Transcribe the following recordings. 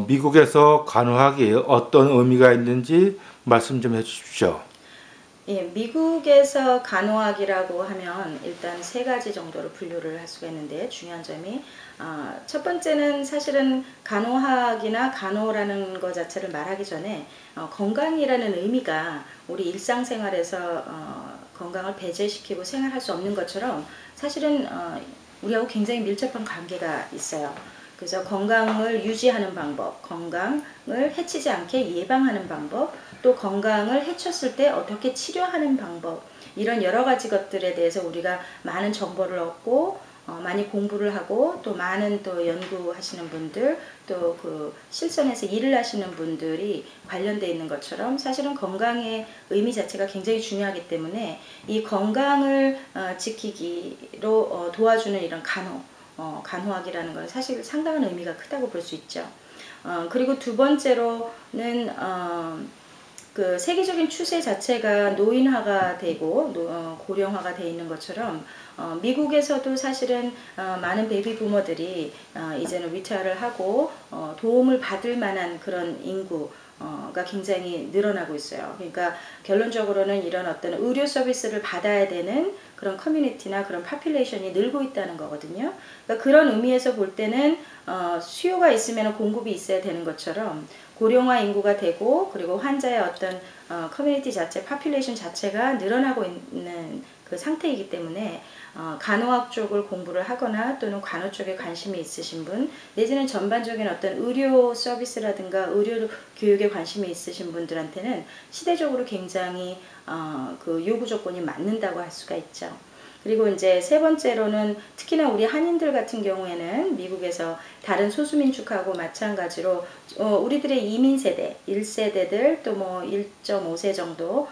미국에서 간호학이 어떤 의미가 있는지 말씀 좀 해주십시오. 예, 미국에서 간호학이라고 하면 일단 세 가지 정도로 분류를 할 수가 있는데 중요한 점이 첫 번째는 사실은 간호학이나 간호라는 것 자체를 말하기 전에 건강이라는 의미가 우리 일상생활에서 건강을 배제시키고 생활할 수 없는 것처럼 사실은 우리하고 굉장히 밀접한 관계가 있어요. 그래서 건강을 유지하는 방법, 건강을 해치지 않게 예방하는 방법, 또 건강을 해쳤을 때 어떻게 치료하는 방법, 이런 여러 가지 것들에 대해서 우리가 많은 정보를 얻고 많이 공부를 하고 또 많은 또 연구하시는 분들, 또 그 실전에서 일을 하시는 분들이 관련되어 있는 것처럼 사실은 건강의 의미 자체가 굉장히 중요하기 때문에 이 건강을 지키기로 도와주는 이런 간호학이라는 건 사실 상당한 의미가 크다고 볼 수 있죠. 그리고 두 번째로는 그 세계적인 추세 자체가 노인화가 되고 고령화가 돼 있는 것처럼 미국에서도 사실은 많은 베이비 부머들이 이제는 리타이어를 하고 도움을 받을 만한 그런 인구가 굉장히 늘어나고 있어요. 그러니까 결론적으로는 이런 어떤 의료 서비스를 받아야 되는 그런 커뮤니티나 그런 파퓰레이션이 늘고 있다는 거거든요. 그러니까 그런 의미에서 볼 때는 수요가 있으면 공급이 있어야 되는 것처럼 고령화 인구가 되고 그리고 환자의 어떤 커뮤니티 자체, 파퓰레이션 자체가 늘어나고 있는 그 상태이기 때문에 간호학 쪽을 공부를 하거나 또는 간호 쪽에 관심이 있으신 분 내지는 전반적인 어떤 의료 서비스라든가 의료 교육에 관심이 있으신 분들한테는 시대적으로 굉장히 그 요구 조건이 맞는다고 할 수가 있죠. 그리고 이제 세 번째로는 특히나 우리 한인들 같은 경우에는 미국에서 다른 소수민족하고 마찬가지로 우리들의 이민 세대, 1세대들 또 뭐 1.5세 정도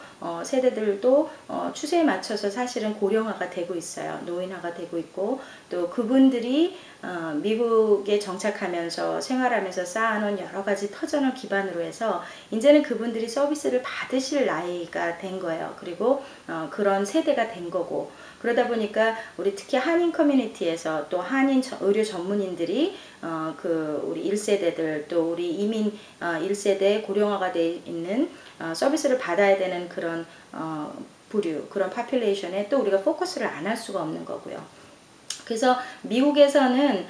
세대들도 추세에 맞춰서 사실은 고령화가 되고 있어요. 노인화가 되고 있고 또 그분들이 미국에 정착하면서 생활하면서 쌓아놓은 여러 가지 터전을 기반으로 해서 이제는 그분들이 서비스를 받으실 나이가 된 거예요. 그리고 그런 세대가 된 거고 그러다 보니까 우리 특히 한인 커뮤니티에서 또 한인 의료 전문인들이 그 우리 1세대들 또 우리 이민 1세대 고령화가 돼 있는 서비스를 받아야 되는 그런 부류 그런 파퓰레이션에 또 우리가 포커스를 안 할 수가 없는 거고요. 그래서 미국에서는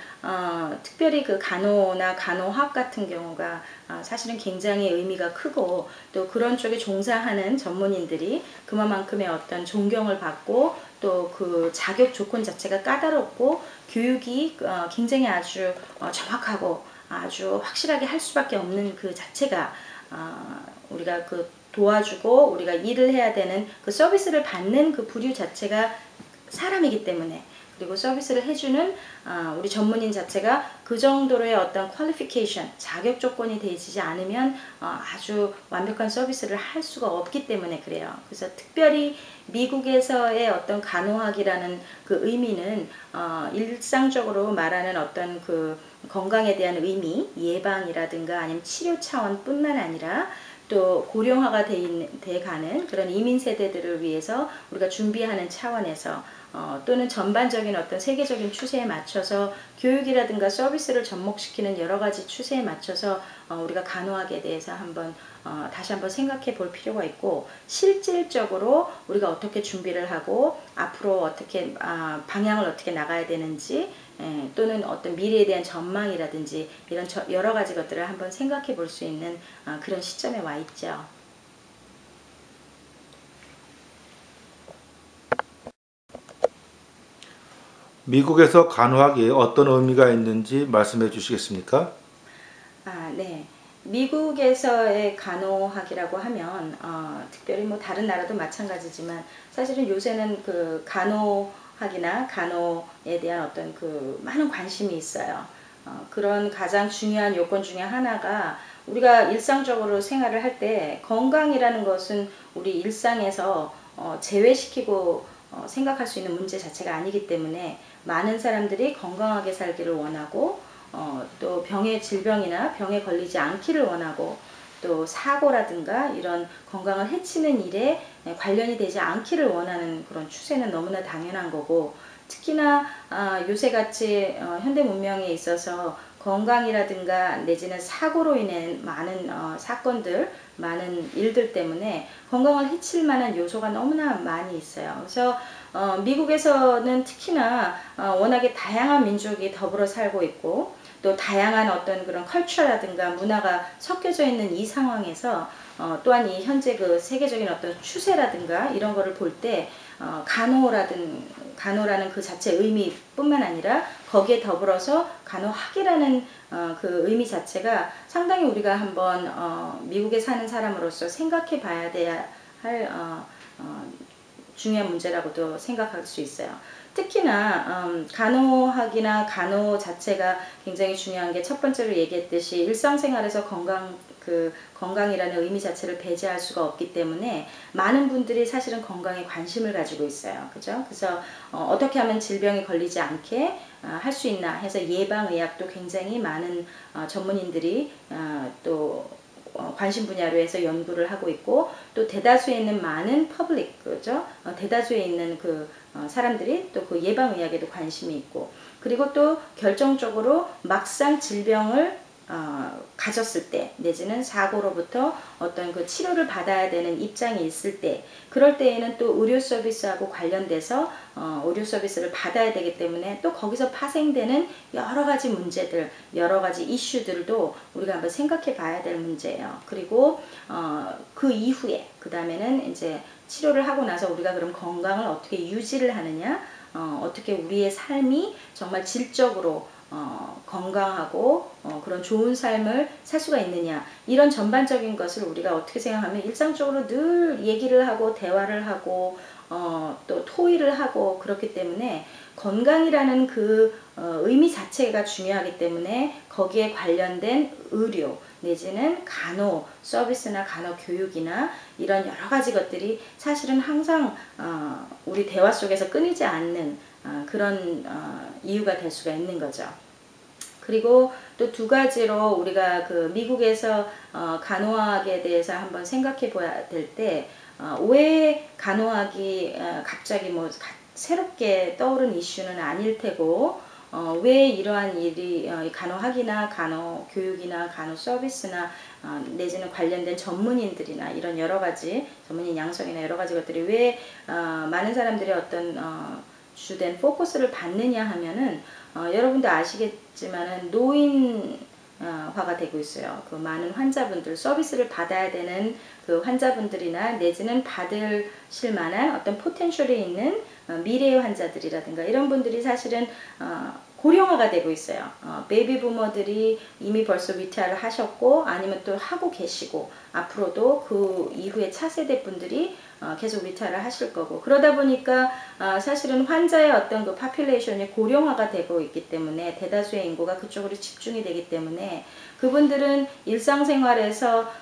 특별히 그 간호나 간호학 같은 경우가 사실은 굉장히 의미가 크고 또 그런 쪽에 종사하는 전문인들이 그만큼의 어떤 존경을 받고 또 그 자격 조건 자체가 까다롭고 교육이 굉장히 아주 정확하고 아주 확실하게 할 수밖에 없는 그 자체가 우리가 그 도와주고 우리가 일을 해야 되는 그 서비스를 받는 그 부류 자체가 사람이기 때문에 그리고 서비스를 해주는 우리 전문인 자체가 그 정도로의 어떤 퀄리피케이션, 자격 조건이 되지 않으면 아주 완벽한 서비스를 할 수가 없기 때문에 그래요. 그래서 특별히 미국에서의 어떤 간호학이라는 그 의미는 일상적으로 말하는 어떤 그 건강에 대한 의미, 예방이라든가 아니면 치료 차원뿐만 아니라 또 고령화가 돼 가는 그런 이민 세대들을 위해서 우리가 준비하는 차원에서 또는 전반적인 어떤 세계적인 추세에 맞춰서 교육이라든가 서비스를 접목시키는 여러 가지 추세에 맞춰서 우리가 간호학에 대해서 다시 한번 생각해 볼 필요가 있고 실질적으로 우리가 어떻게 준비를 하고 앞으로 어떻게 방향을 어떻게 나가야 되는지 또는 어떤 미래에 대한 전망이라든지 이런 여러 가지 것들을 한번 생각해 볼 수 있는 그런 시점에 와 있죠. 미국에서 간호학이 어떤 의미가 있는지 말씀해 주시겠습니까? 네. 미국에서의 간호학이라고 하면 특별히 뭐 다른 나라도 마찬가지지만 사실은 요새는 그 간호학이나 간호에 대한 어떤 그 많은 관심이 있어요. 그런 가장 중요한 요건 중에 하나가 우리가 일상적으로 생활을 할 때 건강이라는 것은 우리 일상에서 제외시키고 생각할 수 있는 문제 자체가 아니기 때문에 많은 사람들이 건강하게 살기를 원하고 또 질병이나 병에 걸리지 않기를 원하고 또 사고라든가 이런 건강을 해치는 일에 관련이 되지 않기를 원하는 그런 추세는 너무나 당연한 거고 특히나 요새같이 현대 문명에 있어서 건강이라든가 내지는 사고로 인한 많은 사건들, 많은 일들 때문에 건강을 해칠 만한 요소가 너무나 많이 있어요. 그래서 미국에서는 특히나 워낙에 다양한 민족이 더불어 살고 있고 또 다양한 어떤 그런 컬처라든가 문화가 섞여져 있는 이 상황에서 또한 이 현재 그 세계적인 어떤 추세라든가 이런 거를 볼 때 간호라는 그 자체 의미뿐만 아니라 거기에 더불어서 간호학이라는 그 의미 자체가 상당히 우리가 한번 미국에 사는 사람으로서 생각해 봐야 돼야 할 중요한 문제라고도 생각할 수 있어요. 특히나 간호학이나 간호 자체가 굉장히 중요한 게 첫 번째로 얘기했듯이 일상생활에서 건강이라는 의미 자체를 배제할 수가 없기 때문에 많은 분들이 사실은 건강에 관심을 가지고 있어요. 그죠? 그래서 어떻게 하면 질병에 걸리지 않게 할 수 있나 해서 예방의학도 굉장히 많은 전문인들이 또 관심 분야로 해서 연구를 하고 있고 또 대다수에 있는 많은 퍼블릭 그죠? 대다수에 있는 그 사람들이 또 그 예방의학에도 관심이 있고 그리고 또 결정적으로 막상 질병을 가졌을 때 내지는 사고로부터 어떤 그 치료를 받아야 되는 입장이 있을 때 그럴 때에는 또 의료 서비스하고 관련돼서 의료 서비스를 받아야 되기 때문에 또 거기서 파생되는 여러 가지 문제들 여러 가지 이슈들도 우리가 한번 생각해 봐야 될 문제예요. 그리고 그 이후에 그 다음에는 이제 치료를 하고 나서 우리가 그럼 건강을 어떻게 유지를 하느냐 어떻게 우리의 삶이 정말 질적으로 건강하고 그런 좋은 삶을 살 수가 있느냐 이런 전반적인 것을 우리가 어떻게 생각하면 일상적으로 늘 얘기를 하고 대화를 하고 또 토의를 하고 그렇기 때문에 건강이라는 그 의미 자체가 중요하기 때문에 거기에 관련된 의료 내지는 간호 서비스나 간호 교육이나 이런 여러 가지 것들이 사실은 항상 우리 대화 속에서 끊이지 않는 그런 이유가 될 수가 있는 거죠. 그리고 또 두 가지로 우리가 그 미국에서 간호학에 대해서 한번 생각해 봐야 될 때 왜 간호학이 갑자기 뭐 새롭게 떠오른 이슈는 아닐 테고 왜 이러한 일이 간호학이나 간호교육이나 간호서비스나 내지는 관련된 전문인들이나 이런 여러가지 전문인 양성이나 여러가지 것들이 왜 많은 사람들이 어떤 주된 포커스를 받느냐 하면은 여러분도 아시겠지만은 노인화가 되고 있어요. 그 많은 환자분들 서비스를 받아야 되는 그 환자분들이나 내지는 받으실 만한 어떤 포텐셜이 있는 미래의 환자들이라든가 이런 분들이 사실은 고령화가 되고 있어요. 베이비 부머들이 이미 벌써 리타이어를 하셨고 아니면 또 하고 계시고 앞으로도 그 이후에 차세대 분들이 계속 리타이어를 하실 거고 그러다 보니까 사실은 환자의 어떤 그 파퓰레이션이 고령화가 되고 있기 때문에 대다수의 인구가 그쪽으로 집중이 되기 때문에 그분들은 일상생활에서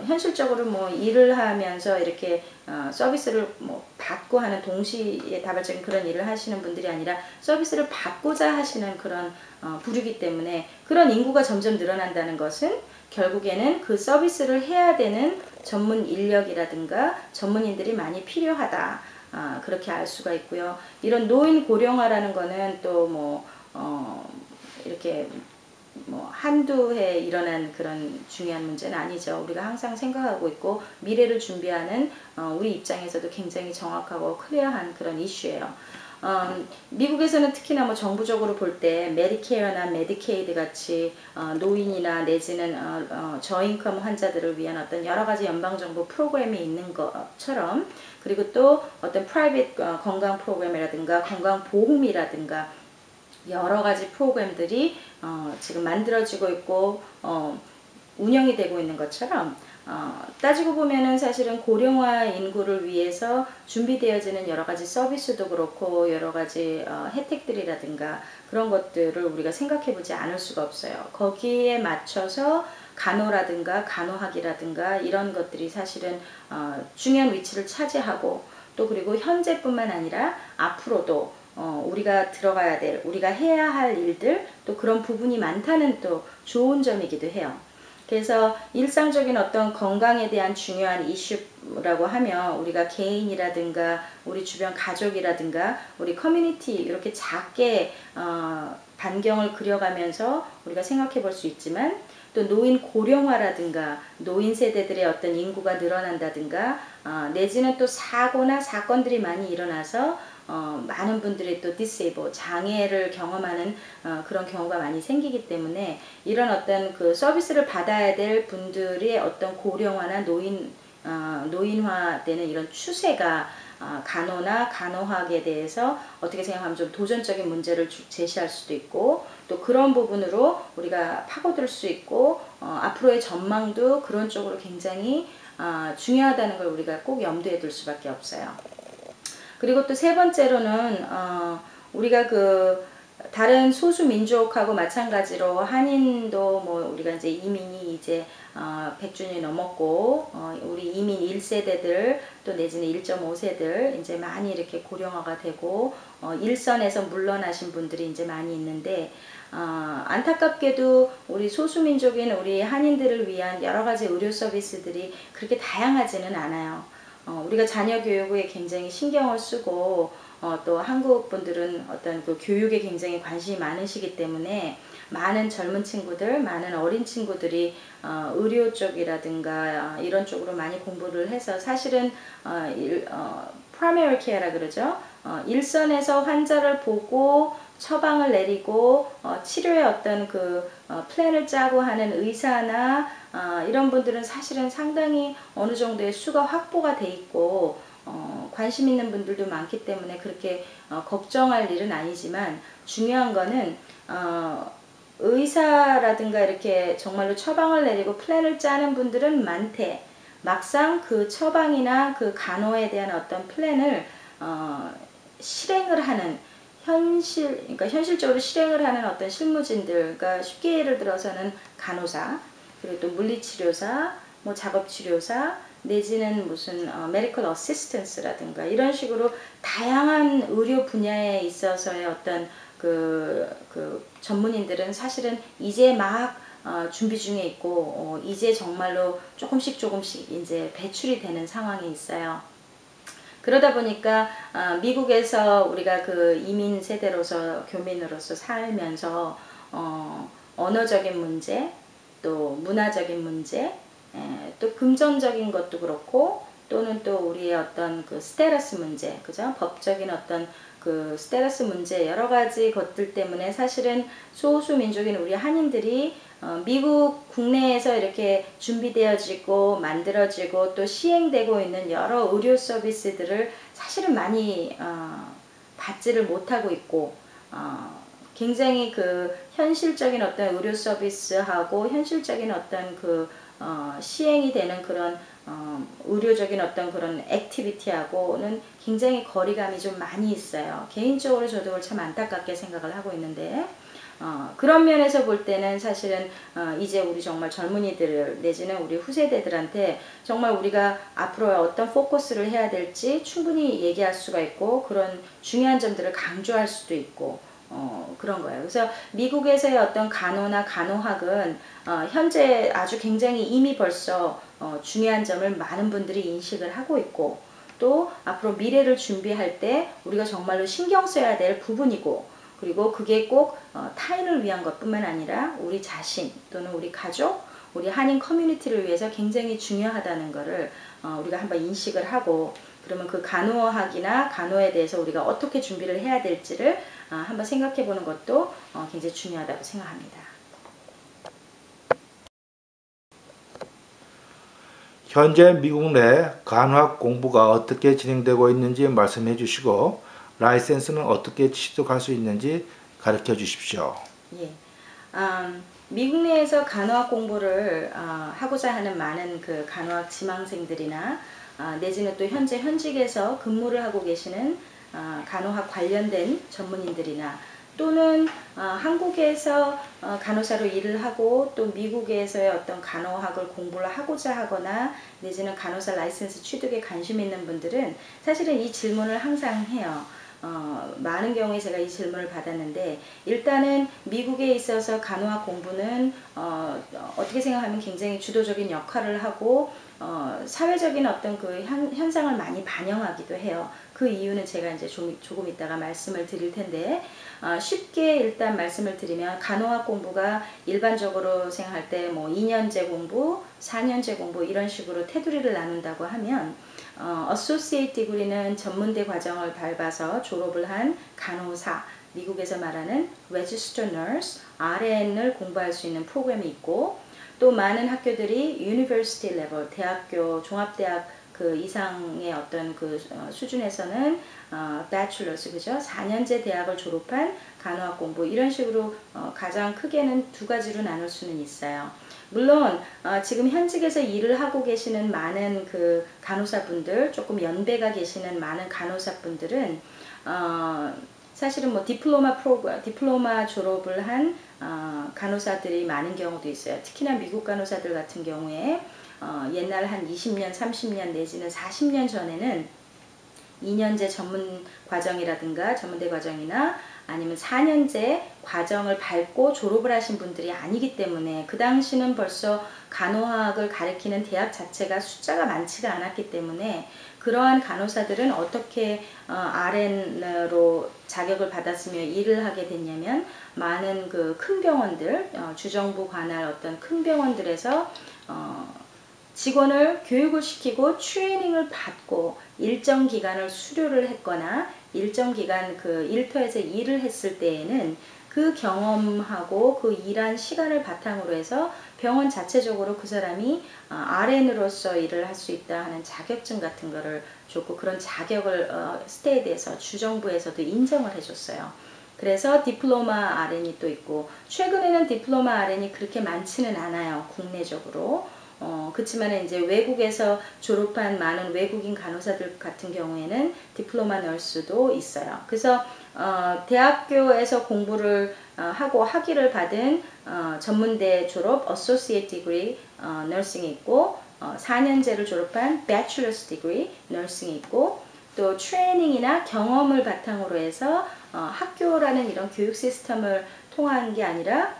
현실적으로 뭐 일을 하면서 이렇게 서비스를 뭐 받고 하는 동시에 다발적인 그런 일을 하시는 분들이 아니라 서비스를 받고자 하시는 그런 부류이기 때문에 그런 인구가 점점 늘어난다는 것은 결국에는 그 서비스를 해야 되는 전문 인력이라든가 전문인들이 많이 필요하다. 그렇게 알 수가 있고요. 이런 노인 고령화라는 거는 또 뭐 이렇게 뭐 한두 해 일어난 그런 중요한 문제는 아니죠. 우리가 항상 생각하고 있고 미래를 준비하는 우리 입장에서도 굉장히 정확하고 클리어한 그런 이슈예요. 미국에서는 특히나 뭐 정부적으로 볼 때 메디케어나 메디케이드 같이 노인이나 내지는 저인컴 환자들을 위한 어떤 여러 가지 연방정부 프로그램이 있는 것처럼 그리고 또 어떤 프라이빗 건강 프로그램이라든가 건강보험이라든가 여러 가지 프로그램들이 지금 만들어지고 있고 운영이 되고 있는 것처럼 따지고 보면은 사실은 고령화 인구를 위해서 준비되어지는 여러 가지 서비스도 그렇고 여러 가지 혜택들이라든가 그런 것들을 우리가 생각해 보지 않을 수가 없어요. 거기에 맞춰서 간호라든가 간호학이라든가 이런 것들이 사실은 중요한 위치를 차지하고 또 그리고 현재뿐만 아니라 앞으로도 우리가 들어가야 될, 우리가 해야 할 일들 또 그런 부분이 많다는 또 좋은 점이기도 해요. 그래서 일상적인 어떤 건강에 대한 중요한 이슈라고 하면 우리가 개인이라든가 우리 주변 가족이라든가 우리 커뮤니티 이렇게 작게 반경을 그려가면서 우리가 생각해 볼 수 있지만, 또 노인 고령화라든가 노인 세대들의 어떤 인구가 늘어난다든가 내지는 또 사고나 사건들이 많이 일어나서 많은 분들이 또 디세이블 장애를 경험하는 그런 경우가 많이 생기기 때문에 이런 어떤 그 서비스를 받아야 될 분들의 어떤 고령화나 노인화되는 이런 추세가 간호나 간호학에 대해서 어떻게 생각하면 좀 도전적인 문제를 제시할 수도 있고, 또 그런 부분으로 우리가 파고들 수 있고 앞으로의 전망도 그런 쪽으로 굉장히 중요하다는 걸 우리가 꼭 염두에 둘 수밖에 없어요. 그리고 또 세 번째로는 우리가 그 다른 소수 민족하고 마찬가지로 한인도 뭐 우리가 이제 이민이 이제 100주년이 넘었고 우리 이민 1세대들 또 내지는 1.5세들 이제 많이 이렇게 고령화가 되고 일선에서 물러나신 분들이 이제 많이 있는데, 안타깝게도 우리 소수민족인 우리 한인들을 위한 여러 가지 의료 서비스들이 그렇게 다양하지는 않아요. 우리가 자녀 교육에 굉장히 신경을 쓰고 또 한국 분들은 어떤 그 교육에 굉장히 관심이 많으시기 때문에 많은 젊은 친구들, 많은 어린 친구들이 의료 쪽이라든가 이런 쪽으로 많이 공부를 해서 사실은 primary care라 그러죠. 일선에서 환자를 보고 처방을 내리고 치료의 어떤 그 플랜을 짜고 하는 의사나 이런 분들은 사실은 상당히 어느 정도의 수가 확보가 돼 있고 관심 있는 분들도 많기 때문에 그렇게 걱정할 일은 아니지만, 중요한 거는 의사라든가 이렇게 정말로 처방을 내리고 플랜을 짜는 분들은 많대, 막상 그 처방이나 그 간호에 대한 어떤 플랜을 실행을 하는 그러니까 현실적으로 실행을 하는 어떤 실무진들, 그러니까 쉽게 예를 들어서는 간호사, 그리고 또 물리치료사, 뭐 작업치료사, 내지는 무슨 메디컬 어시스턴스라든가 이런 식으로 다양한 의료 분야에 있어서의 어떤 그 전문인들은 사실은 이제 막 준비 중에 있고 이제 정말로 조금씩 이제 배출이 되는 상황에 있어요. 그러다 보니까 미국에서 우리가 그 이민 세대로서 교민으로서 살면서 언어적인 문제, 또 문화적인 문제, 또 금전적인 것도 그렇고, 또는 또 우리의 어떤 그 스테러스 문제, 그죠? 법적인 어떤 그 스테러스 문제, 여러 가지 것들 때문에 사실은 소수 민족인 우리 한인들이 미국 국내에서 이렇게 준비되어지고 만들어지고 또 시행되고 있는 여러 의료 서비스들을 사실은 많이 받지를 못하고 있고, 굉장히 그 현실적인 어떤 의료 서비스하고 현실적인 어떤 그 시행이 되는 그런 의료적인 어떤 그런 액티비티하고는 굉장히 거리감이 좀 많이 있어요. 개인적으로 저도 그걸 참 안타깝게 생각을 하고 있는데, 그런 면에서 볼 때는 사실은 이제 우리 정말 젊은이들 내지는 우리 후세대들한테 정말 우리가 앞으로 어떤 포커스를 해야 될지 충분히 얘기할 수가 있고, 그런 중요한 점들을 강조할 수도 있고 그런 거예요. 그래서 미국에서의 어떤 간호나 간호학은 현재 아주 굉장히 이미 벌써 중요한 점을 많은 분들이 인식을 하고 있고, 또 앞으로 미래를 준비할 때 우리가 정말로 신경 써야 될 부분이고, 그리고 그게 꼭 타인을 위한 것뿐만 아니라 우리 자신 또는 우리 가족, 우리 한인 커뮤니티를 위해서 굉장히 중요하다는 것을 우리가 한번 인식을 하고, 그러면 그 간호학이나 간호에 대해서 우리가 어떻게 준비를 해야 될지를 한번 생각해 보는 것도 굉장히 중요하다고 생각합니다. 현재 미국 내 간호학 공부가 어떻게 진행되고 있는지 말씀해 주시고, 라이센스는 어떻게 취득할 수 있는지 가르쳐 주십시오. 예. 미국 내에서 간호학 공부를 하고자 하는 많은 그 간호학 지망생들이나 내지는 또 현재 현직에서 근무를 하고 계시는 간호학 관련된 전문인들이나, 또는 한국에서 간호사로 일을 하고 또 미국에서의 어떤 간호학을 공부를 하고자 하거나 내지는 간호사 라이센스 취득에 관심 있는 분들은 사실은 이 질문을 항상 해요. 많은 경우에 제가 이 질문을 받았는데, 일단은 미국에 있어서 간호학 공부는 어떻게 생각하면 굉장히 주도적인 역할을 하고 사회적인 어떤 그 현상을 많이 반영하기도 해요. 그 이유는 제가 이제 조금 이따가 말씀을 드릴 텐데, 쉽게 일단 말씀을 드리면 간호학 공부가 일반적으로 생각할 때 뭐 2년제 공부, 4년제 공부 이런 식으로 테두리를 나눈다고 하면, Associate Degree는 전문대 과정을 밟아서 졸업을 한 간호사, 미국에서 말하는 Registered Nurse, RN을 공부할 수 있는 프로그램이 있고, 또 많은 학교들이 University Level, 대학교, 종합대학 그 이상의 어떤 그 수준에서는 Bachelor's, 그죠? 4년제 대학을 졸업한 간호학 공부, 이런 식으로 가장 크게는 두 가지로 나눌 수는 있어요. 물론 지금 현직에서 일을 하고 계시는 많은 그 간호사분들, 조금 연배가 계시는 많은 간호사분들은 사실은 뭐 디플로마 졸업을 한 간호사들이 많은 경우도 있어요. 특히나 미국 간호사들 같은 경우에 옛날 한 20년, 30년 내지는 40년 전에는 2년제 전문 과정이라든가 전문대 과정이나 아니면 4년제 과정을 밟고 졸업을 하신 분들이 아니기 때문에, 그 당시는 벌써 간호학을 가르치는 대학 자체가 숫자가 많지가 않았기 때문에 그러한 간호사들은 어떻게 RN으로 자격을 받았으며 일을 하게 됐냐면, 많은 그 큰 병원들, 주정부 관할 어떤 큰 병원들에서 직원을 교육을 시키고 트레이닝을 받고 일정 기간을 수료를 했거나 일정 기간 그 일터에서 일을 했을 때에는 그 경험하고 그 일한 시간을 바탕으로 해서 병원 자체적으로 그 사람이 RN으로서 일을 할 수 있다 하는 자격증 같은 거를 줬고, 그런 자격을 스테이트에서 주정부에서도 인정을 해줬어요. 그래서 디플로마 RN이 또 있고, 최근에는 디플로마 RN이 그렇게 많지는 않아요, 국내적으로. 그렇지만 이제 외국에서 졸업한 많은 외국인 간호사들 같은 경우에는 디플로마 널스도 있어요. 그래서 대학교에서 공부를 하고 학위를 받은 전문대 졸업 Associate Degree Nursing이 있고, 4년제를 졸업한 Bachelor's Degree Nursing이 있고, 또 트레이닝이나 경험을 바탕으로 해서 학교라는 이런 교육 시스템을 통한 게 아니라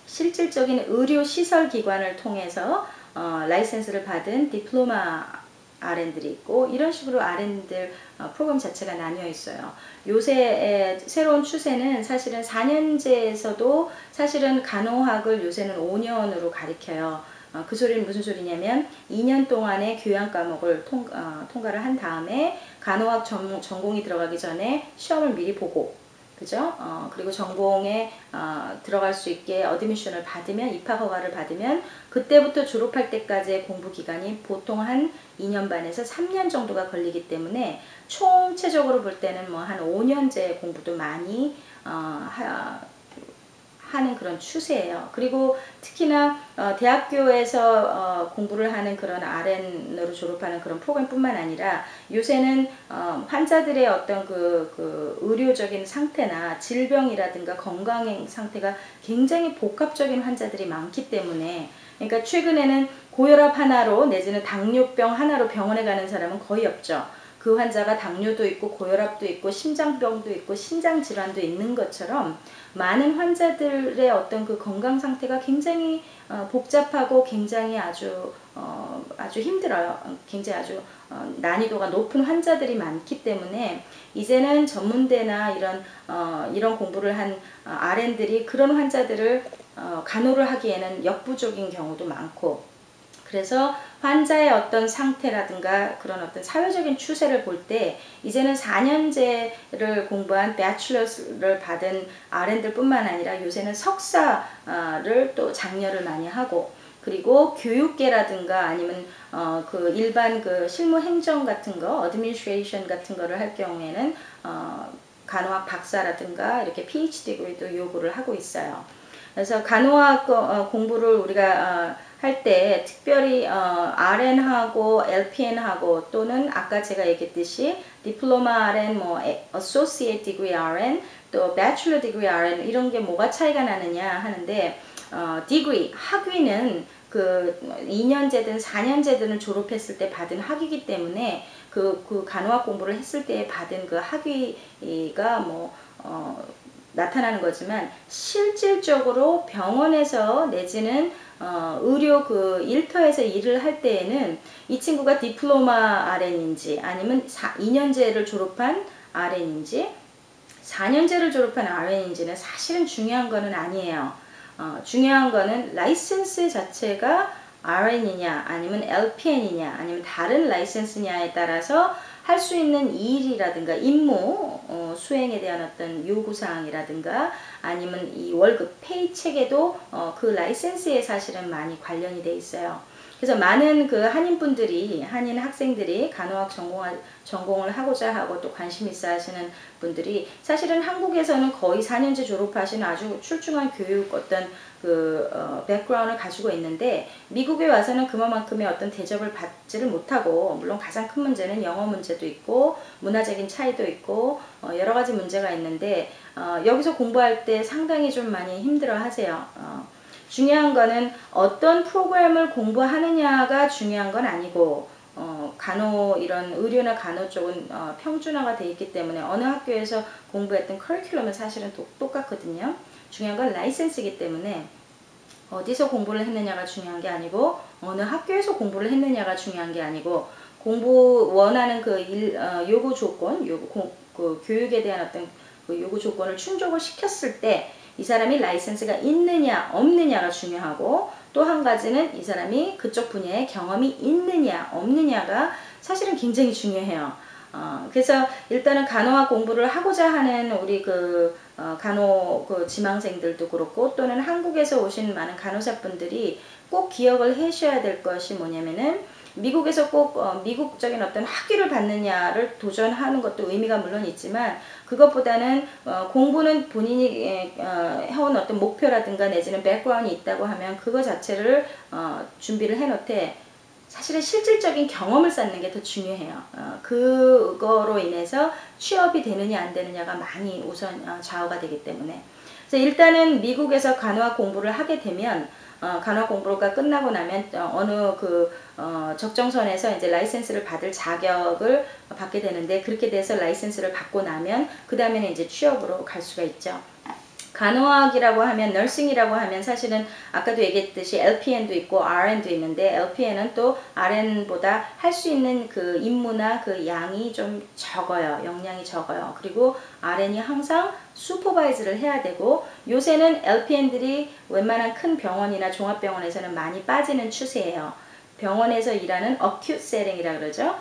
실질적인 의료 시설 기관을 통해서 라이센스를 받은 디플로마 RN들이 있고, 이런 식으로 RN들 프로그램 자체가 나뉘어 있어요. 요새 새로운 추세는 사실은 4년제에서도 사실은 간호학을 요새는 5년으로 가르쳐요. 그 소리는 무슨 소리냐면 2년 동안의 교양 과목을 통과를 한 다음에 간호학 전공이 들어가기 전에 시험을 미리 보고, 그죠? 그리고 전공에 들어갈 수 있게 어드미션을 받으면, 입학 허가를 받으면 그때부터 졸업할 때까지의 공부 기간이 보통 한 2년 반에서 3년 정도가 걸리기 때문에 총체적으로 볼 때는 뭐 한 5년제 공부도 많이 하는 그런 추세예요. 그리고 특히나 대학교에서 공부를 하는 그런 RN으로 졸업하는 그런 프로그램뿐만 아니라 요새는 환자들의 어떤 그 의료적인 상태나 질병이라든가 건강 상태가 굉장히 복합적인 환자들이 많기 때문에, 그러니까 최근에는 고혈압 하나로 내지는 당뇨병 하나로 병원에 가는 사람은 거의 없죠. 그 환자가 당뇨도 있고 고혈압도 있고 심장병도 있고 신장질환도 있는 것처럼 많은 환자들의 어떤 그 건강 상태가 굉장히 복잡하고 굉장히 아주 힘들어요. 굉장히 아주 난이도가 높은 환자들이 많기 때문에 이제는 전문대나 이런 공부를 한 RN들이 그런 환자들을 간호를 하기에는 역부족인 경우도 많고, 그래서 환자의 어떤 상태라든가 그런 어떤 사회적인 추세를 볼 때 이제는 4년제를 공부한 배출러스를 받은 RN들 뿐만 아니라 요새는 석사를 또 장려를 많이 하고, 그리고 교육계라든가 아니면 그 일반 그 실무 행정 같은 거, 어드미니스트레이션 같은 거를 할 경우에는 간호학 박사라든가 이렇게 PhD 디그리도 요구를 하고 있어요. 그래서 간호학 공부를 우리가 할 때 특별히 RN하고 LPN하고 또는 아까 제가 얘기했듯이 디플로마 RN, 뭐 Associate Degree RN, 또 Bachelor Degree RN 이런 게 뭐가 차이가 나느냐 하는데, degree 학위는 그 2년제든 4년제든 졸업했을 때 받은 학위이기 때문에 그 간호학 공부를 했을 때 받은 그 학위가 뭐 나타나는 거지만 실질적으로 병원에서 내지는 의료 그 일터에서 일을 할 때에는 이 친구가 디플로마 RN인지 아니면 2년제를 졸업한 RN인지 4년제를 졸업한 RN인지는 사실은 중요한 거는 아니에요. 중요한 거는 라이센스 자체가 RN이냐 아니면 LPN이냐 아니면 다른 라이센스냐에 따라서 할 수 있는 일이라든가 임무 수행에 대한 어떤 요구사항이라든가 아니면 이 월급 페이책에도 그 라이센스에 사실은 많이 관련이 돼 있어요. 그래서 많은 그 한인 학생들이 간호학 전공을 하고자 하고 또 관심 있어 하시는 분들이 사실은 한국에서는 거의 4년제 졸업하신 아주 출중한 교육 어떤 백그라운드를 가지고 있는데 미국에 와서는 그만큼의 어떤 대접을 받지를 못하고 물론 가장 큰 문제는 영어 문제도 있고 문화적인 차이도 있고 여러 가지 문제가 있는데 여기서 공부할 때 상당히 좀 많이 힘들어 하세요. 중요한 거는 어떤 프로그램을 공부하느냐가 중요한 건 아니고 간호 이런 의료나 간호 쪽은 평준화가 돼 있기 때문에 어느 학교에서 공부했던 커리큘럼은 사실은 똑같거든요. 중요한 건 라이센스이기 때문에 어디서 공부를 했느냐가 중요한 게 아니고 어느 학교에서 공부를 했느냐가 중요한 게 아니고 원하는 요구 조건, 그 교육에 대한 어떤 그 요구 조건을 충족을 시켰을 때 이 사람이 라이센스가 있느냐 없느냐가 중요하고 또 한 가지는 이 사람이 그쪽 분야에 경험이 있느냐 없느냐가 사실은 굉장히 중요해요. 그래서 일단은 간호학 공부를 하고자 하는 우리 간호 지망생들도 그렇고 또는 한국에서 오신 많은 간호사분들이 꼭 기억을 하셔야 될 것이 뭐냐면은 미국에서 꼭 미국적인 어떤 학위를 받느냐를 도전하는 것도 의미가 물론 있지만 그것보다는 공부는 본인이 해온 어떤 목표라든가 내지는 백그라운드이 있다고 하면 그거 자체를 준비를 해놓되 사실은 실질적인 경험을 쌓는 게 더 중요해요. 그거로 인해서 취업이 되느냐 안 되느냐가 많이 우선 좌우가 되기 때문에 그래서 일단은 미국에서 간호학 공부를 하게 되면 간호학 공부가 끝나고 나면 어느 적정선에서 이제 라이센스를 받을 자격을 받게 되는데 그렇게 돼서 라이센스를 받고 나면 그 다음에는 이제 취업으로 갈 수가 있죠. 간호학이라고 하면 널싱이라고 하면 사실은 아까도 얘기했듯이 LPN도 있고 RN도 있는데 LPN은 또 RN보다 할 수 있는 그 임무나 그 양이 좀 적어요. 역량이 적어요. 그리고 RN이 항상 슈퍼바이즈를 해야 되고 요새는 LPN들이 웬만한 큰 병원이나 종합병원에서는 많이 빠지는 추세예요. 병원에서 일하는 acute setting이라 그러죠.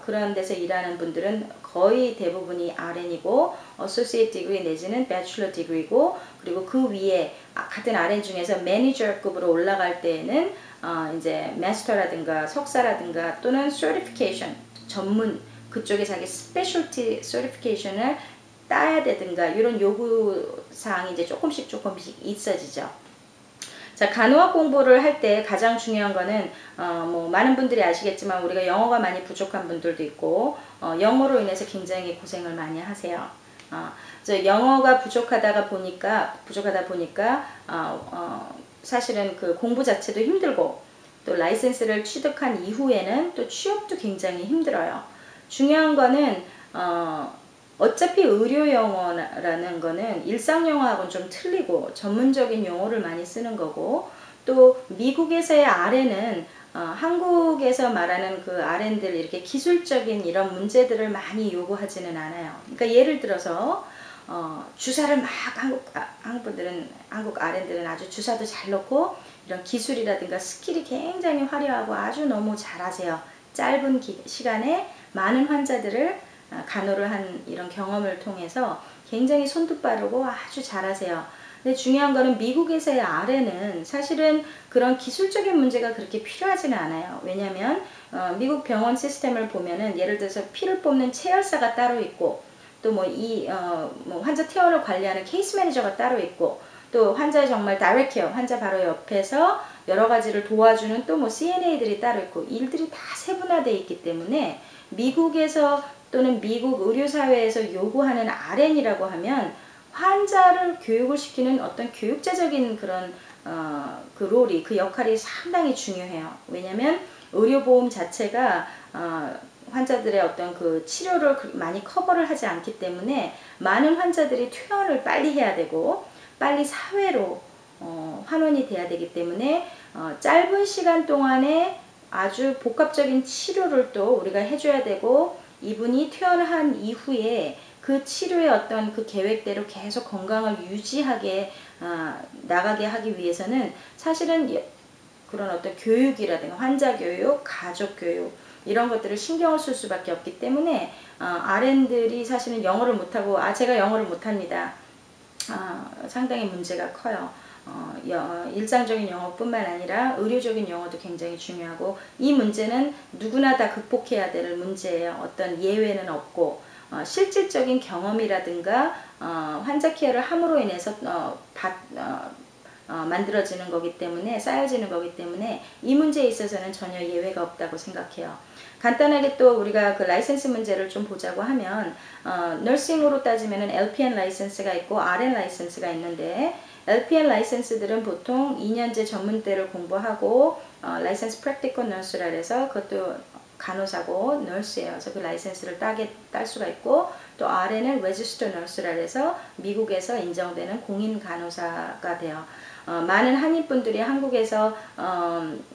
그런 데서 일하는 분들은 거의 대부분이 RN이고 Associate Degree 내지는 Bachelor Degree고 그리고 그 위에 같은 RN 중에서 매니저급으로 올라갈 때에는 이제 마스터라든가 석사라든가 또는 Certification 전문 그쪽에 자기 Specialty Certification을 따야 되든가 이런 요구사항이 이제 조금씩 있어지죠. 자, 간호학 공부를 할 때 가장 중요한 거는 많은 분들이 아시겠지만 우리가 영어가 많이 부족한 분들도 있고 영어로 인해서 굉장히 고생을 많이 하세요. 영어가 부족하다 보니까 사실은 그 공부 자체도 힘들고 또 라이센스를 취득한 이후에는 또 취업도 굉장히 힘들어요. 중요한 거는 어차피 의료 용어라는 거는 일상 용어하고는 좀 틀리고 전문적인 용어를 많이 쓰는 거고 또 미국에서의 RN은 한국에서 말하는 그 RN들 이렇게 기술적인 이런 문제들을 많이 요구하지는 않아요. 그러니까 예를 들어서 주사를 막 한국 RN들은 아주 주사도 잘 넣고 이런 기술이라든가 스킬이 굉장히 화려하고 아주 너무 잘하세요. 짧은 시간에 많은 환자들을 간호를 한 이런 경험을 통해서 굉장히 손도 빠르고 아주 잘하세요. 근데 중요한 거는 미국에서의 RN은 사실은 그런 기술적인 문제가 그렇게 필요하지는 않아요. 왜냐하면 미국 병원 시스템을 보면은 예를 들어서 피를 뽑는 체열사가 따로 있고 또 환자 퇴원을 관리하는 케이스 매니저가 따로 있고 또 환자 정말 다이렉트 케어 환자 바로 옆에서 여러 가지를 도와주는 또 CNA들이 따로 있고 일들이 다 세분화되어 있기 때문에 미국에서 또는 미국 의료사회에서 요구하는 RN이라고 하면 환자를 교육을 시키는 어떤 교육자적인 그런 그 롤이 그 역할이 상당히 중요해요. 왜냐하면 의료보험 자체가 환자들의 어떤 그 치료를 많이 커버를 하지 않기 때문에 많은 환자들이 퇴원을 빨리 해야 되고 빨리 사회로 환원이 돼야 되기 때문에 짧은 시간 동안에 아주 복합적인 치료를 또 우리가 해줘야 되고, 이분이 퇴원한 이후에 그 치료의 어떤 그 계획대로 계속 건강을 유지하게 나가게 하기 위해서는 사실은 그런 어떤 교육이라든가 환자 교육, 가족 교육 이런 것들을 신경을 쓸 수밖에 없기 때문에 RN들이 사실은 영어를 못하고 제가 영어를 못합니다. 상당히 문제가 커요. 일상적인 영어뿐만 아니라 의료적인 영어도 굉장히 중요하고, 이 문제는 누구나 다 극복해야 될 문제예요. 어떤 예외는 없고 실질적인 경험이라든가 환자 케어를 함으로 인해서 만들어지는 거기 때문에, 쌓여지는 거기 때문에 이 문제에 있어서는 전혀 예외가 없다고 생각해요. 간단하게 또 우리가 그 라이센스 문제를 좀 보자고 하면 너싱으로 따지면 LPN 라이센스가 있고 RN 라이센스가 있는데, LPN 라이센스들은 보통 2년제 전문대를 공부하고 라이센스 프랙티컬 너스라 해서 그것도 간호사고 너스예요. 그래서 그 라이센스를 딸 수가 있고, 또 RN은 레지스터 너스라 해서 미국에서 인정되는 공인 간호사가 돼요. 많은 한인분들이 한국에서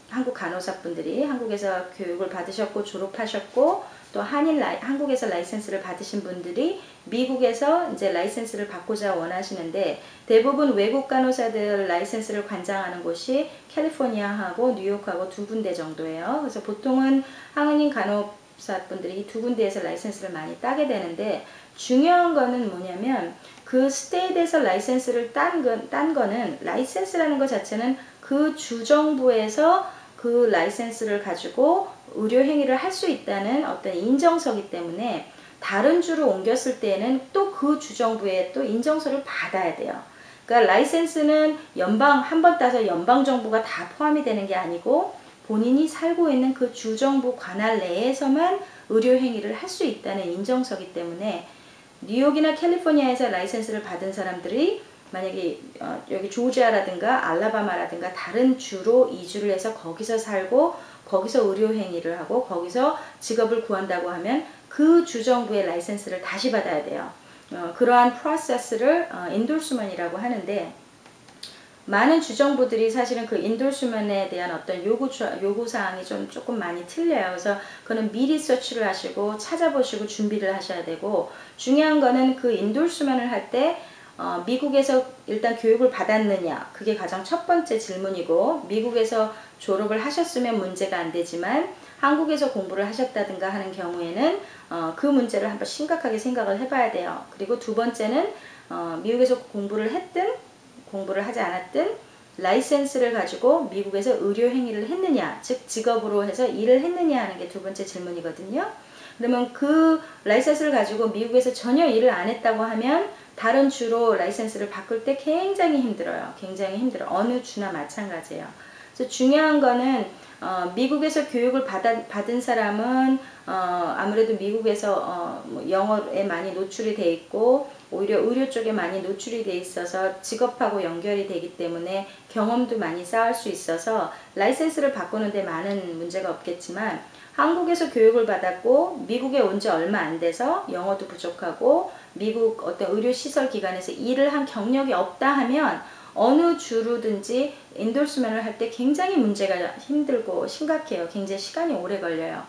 한국 간호사분들이 한국에서 교육을 받으셨고 졸업하셨고, 또 한국에서 라이센스를 받으신 분들이 미국에서 이제 라이센스를 받고자 원하시는데, 대부분 외국 간호사들 라이센스를 관장하는 곳이 캘리포니아하고 뉴욕하고 두 군데 정도예요. 그래서 보통은 한인 간호사분들이 이 두 군데에서 라이센스를 많이 따게 되는데, 중요한 거는 뭐냐면 그 스테이트에서 라이센스를 딴 거는, 라이센스라는 것 자체는 그 주정부에서 그 라이센스를 가지고 의료 행위를 할 수 있다는 어떤 인정서기 때문에, 다른 주로 옮겼을 때는 또 그 주정부에 또 인정서를 받아야 돼요. 그러니까 라이센스는 한 번 따서 연방정부가 다 포함이 되는 게 아니고, 본인이 살고 있는 그 주정부 관할 내에서만 의료 행위를 할 수 있다는 인정서기 때문에, 뉴욕이나 캘리포니아에서 라이센스를 받은 사람들이 만약에 여기 조지아라든가 알라바마라든가 다른 주로 이주를 해서 거기서 살고 거기서 의료 행위를 하고 거기서 직업을 구한다고 하면 그 주정부의 라이센스를 다시 받아야 돼요. 그러한 프로세스를 인돌스먼이라고 하는데, 많은 주정부들이 사실은 그 인돌스먼에 대한 어떤 요구사항이 조금 많이 틀려요. 그래서 그거는 미리 서치를 하시고 찾아보시고 준비를 하셔야 되고, 중요한 거는 그 인돌스먼을 할 때 미국에서 일단 교육을 받았느냐, 그게 가장 첫 번째 질문이고, 미국에서 졸업을 하셨으면 문제가 안 되지만 한국에서 공부를 하셨다든가 하는 경우에는 그 문제를 한번 심각하게 생각을 해봐야 돼요. 그리고 두 번째는 미국에서 공부를 했든 공부를 하지 않았든 라이센스를 가지고 미국에서 의료 행위를 했느냐, 즉 직업으로 해서 일을 했느냐 하는 게 두 번째 질문이거든요. 그러면 그 라이센스를 가지고 미국에서 전혀 일을 안 했다고 하면 다른 주로 라이센스를 바꿀 때 굉장히 힘들어요. 굉장히 힘들어요. 어느 주나 마찬가지예요. 그래서 중요한 거는 미국에서 교육을 받은 사람은 아무래도 미국에서 영어에 많이 노출이 돼 있고, 오히려 의료 쪽에 많이 노출이 돼 있어서 직업하고 연결이 되기 때문에 경험도 많이 쌓을 수 있어서 라이센스를 바꾸는데 많은 문제가 없겠지만, 한국에서 교육을 받았고 미국에 온 지 얼마 안 돼서 영어도 부족하고 미국 어떤 의료시설 기관에서 일을 한 경력이 없다 하면 어느 주로든지 인돌스먼을 할 때 굉장히 문제가 힘들고 심각해요. 굉장히 시간이 오래 걸려요.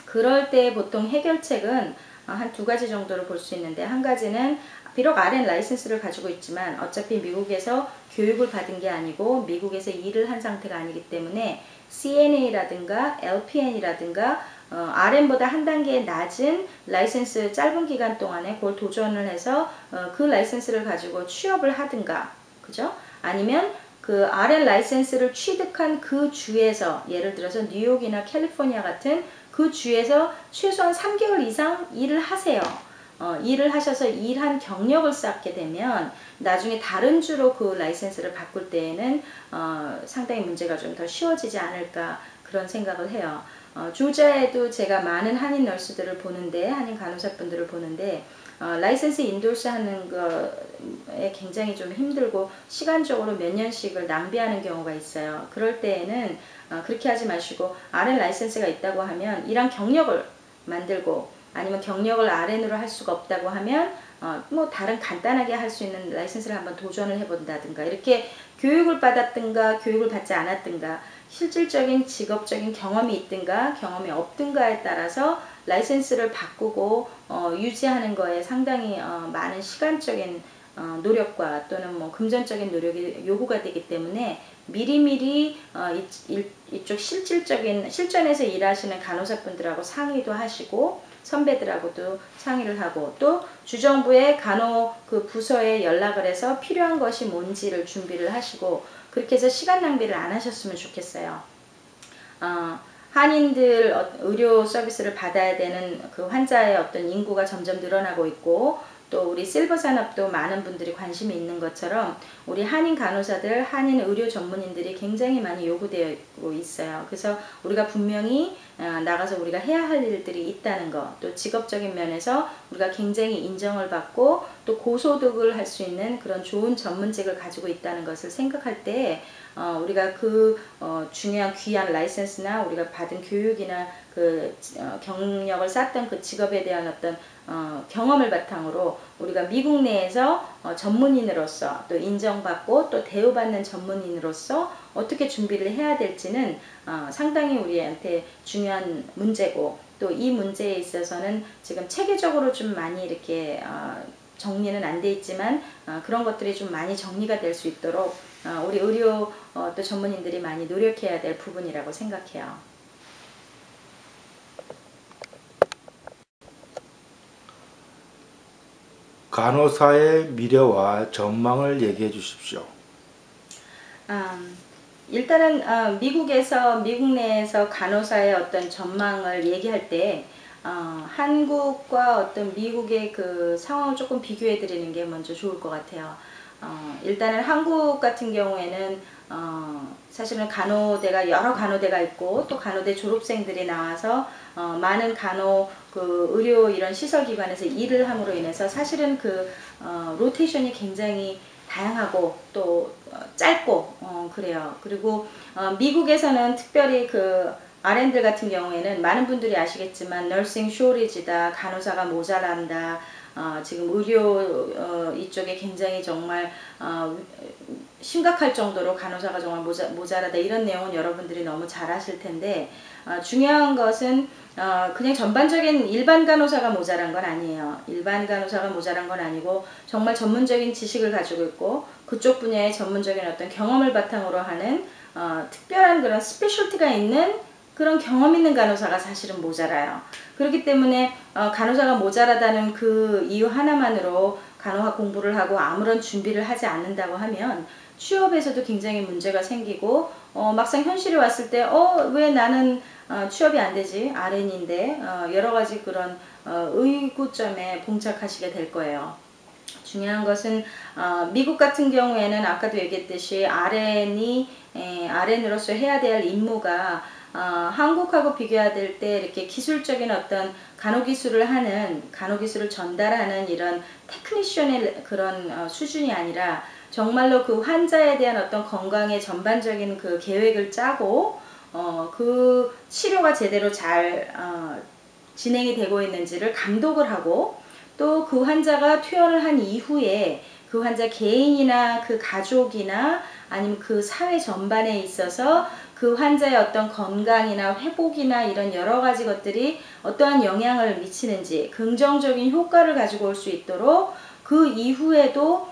그럴 때 보통 해결책은 한 두 가지 정도로 볼 수 있는데, 한 가지는 비록 RN 라이센스를 가지고 있지만 어차피 미국에서 교육을 받은 게 아니고 미국에서 일을 한 상태가 아니기 때문에 CNA라든가 LPN이라든가 RN보다 한 단계 낮은 라이센스 짧은 기간 동안에 그걸 도전을 해서 그 라이센스를 가지고 취업을 하든가, 그죠? 아니면 그 RN 라이센스를 취득한 그 주에서, 예를 들어서 뉴욕이나 캘리포니아 같은 그 주에서 최소한 3개월 이상 일을 하세요. 일을 하셔서 일한 경력을 쌓게 되면 나중에 다른 주로 그 라이센스를 바꿀 때에는 상당히 문제가 좀 더 쉬워지지 않을까, 그런 생각을 해요. 조지아에도 제가 많은 한인 널스들을 보는데, 한인 간호사분들을 보는데 라이센스 인돌스 하는 거에 굉장히 좀 힘들고 시간적으로 몇 년씩을 낭비하는 경우가 있어요. 그럴 때에는 그렇게 하지 마시고 RN 라이센스가 있다고 하면 일한 경력을 만들고 아니면 경력을 RN으로 할 수가 없다고 하면 뭐 다른 간단하게 할 수 있는 라이센스를 한번 도전을 해본다든가 이렇게 교육을 받았든가 교육을 받지 않았든가 실질적인 직업적인 경험이 있든가 경험이 없든가에 따라서 라이센스를 바꾸고 유지하는 거에 상당히 많은 시간적인 노력과 또는 뭐 금전적인 노력이 요구가 되기 때문에 미리미리 이쪽 실전에서 일하시는 간호사분들하고 상의도 하시고 선배들하고도 상의를 하고 또 주정부의 간호 그 부서에 연락을 해서 필요한 것이 뭔지를 준비를 하시고 그렇게 해서 시간 낭비를 안 하셨으면 좋겠어요. 한인들 의료 서비스를 받아야 되는 그 환자의 어떤 인구가 점점 늘어나고 있고 또 우리 실버 산업도 많은 분들이 관심이 있는 것처럼 우리 한인 간호사들, 한인 의료 전문인들이 굉장히 많이 요구되고 있어요. 그래서 우리가 분명히 나가서 우리가 해야 할 일들이 있다는 거, 또 직업적인 면에서 우리가 굉장히 인정을 받고 또 고소득을 할 수 있는 그런 좋은 전문직을 가지고 있다는 것을 생각할 때 우리가 그 중요한 귀한 라이센스나 우리가 받은 교육이나 그 경력을 쌓던 그 직업에 대한 어떤 경험을 바탕으로 우리가 미국 내에서 전문인으로서 또 인정받고 또 대우받는 전문인으로서 어떻게 준비를 해야 될지는 상당히 우리한테 중요한 문제고 또 이 문제에 있어서는 지금 체계적으로 좀 많이 이렇게 정리는 안 돼 있지만 그런 것들이 좀 많이 정리가 될 수 있도록 우리 의료 또 전문인들이 많이 노력해야 될 부분이라고 생각해요. 간호사의 미래와 전망을 얘기해 주십시오. 일단은 미국 내에서 간호사의 어떤 전망을 얘기할 때 한국과 어떤 미국의 그 상황을 조금 비교해 드리는 게 먼저 좋을 것 같아요. 일단은 한국 같은 경우에는 사실은 여러 간호대가 있고 또 간호대 졸업생들이 나와서 많은 그 의료 이런 시설기관에서 일을 함으로 인해서 사실은 그 로테이션이 굉장히 다양하고 또 짧고 그래요. 그리고 미국에서는 특별히 그 RN들 같은 경우에는 많은 분들이 아시겠지만 너싱 쇼리지다, 간호사가 모자란다, 지금 의료 이쪽에 굉장히 정말 심각할 정도로 간호사가 정말 모자라다 이런 내용은 여러분들이 너무 잘 아실 텐데 중요한 것은 그냥 전반적인 일반 간호사가 모자란 건 아니에요. 일반 간호사가 모자란 건 아니고 정말 전문적인 지식을 가지고 있고 그쪽 분야의 전문적인 어떤 경험을 바탕으로 하는 특별한 그런 스페셜티가 있는 그런 경험 있는 간호사가 사실은 모자라요. 그렇기 때문에 간호사가 모자라다는 그 이유 하나만으로 간호학 공부를 하고 아무런 준비를 하지 않는다고 하면 취업에서도 굉장히 문제가 생기고 막상 현실이 왔을 때 왜 나는 취업이 안 되지? RN인데 여러 가지 그런 의구점에 봉착하시게 될 거예요. 중요한 것은 미국 같은 경우에는 아까도 얘기했듯이 RN으로서 해야 될 임무가 한국하고 비교할 때 이렇게 기술적인 어떤 간호기술을 전달하는 이런 테크니션의 그런 수준이 아니라 정말로 그 환자에 대한 어떤 건강의 전반적인 그 계획을 짜고 그 치료가 제대로 잘 진행이 되고 있는지를 감독을 하고 또 그 환자가 퇴원을 한 이후에 그 환자 개인이나 그 가족이나 아니면 그 사회 전반에 있어서 그 환자의 어떤 건강이나 회복이나 이런 여러 가지 것들이 어떠한 영향을 미치는지 긍정적인 효과를 가지고 올 수 있도록 그 이후에도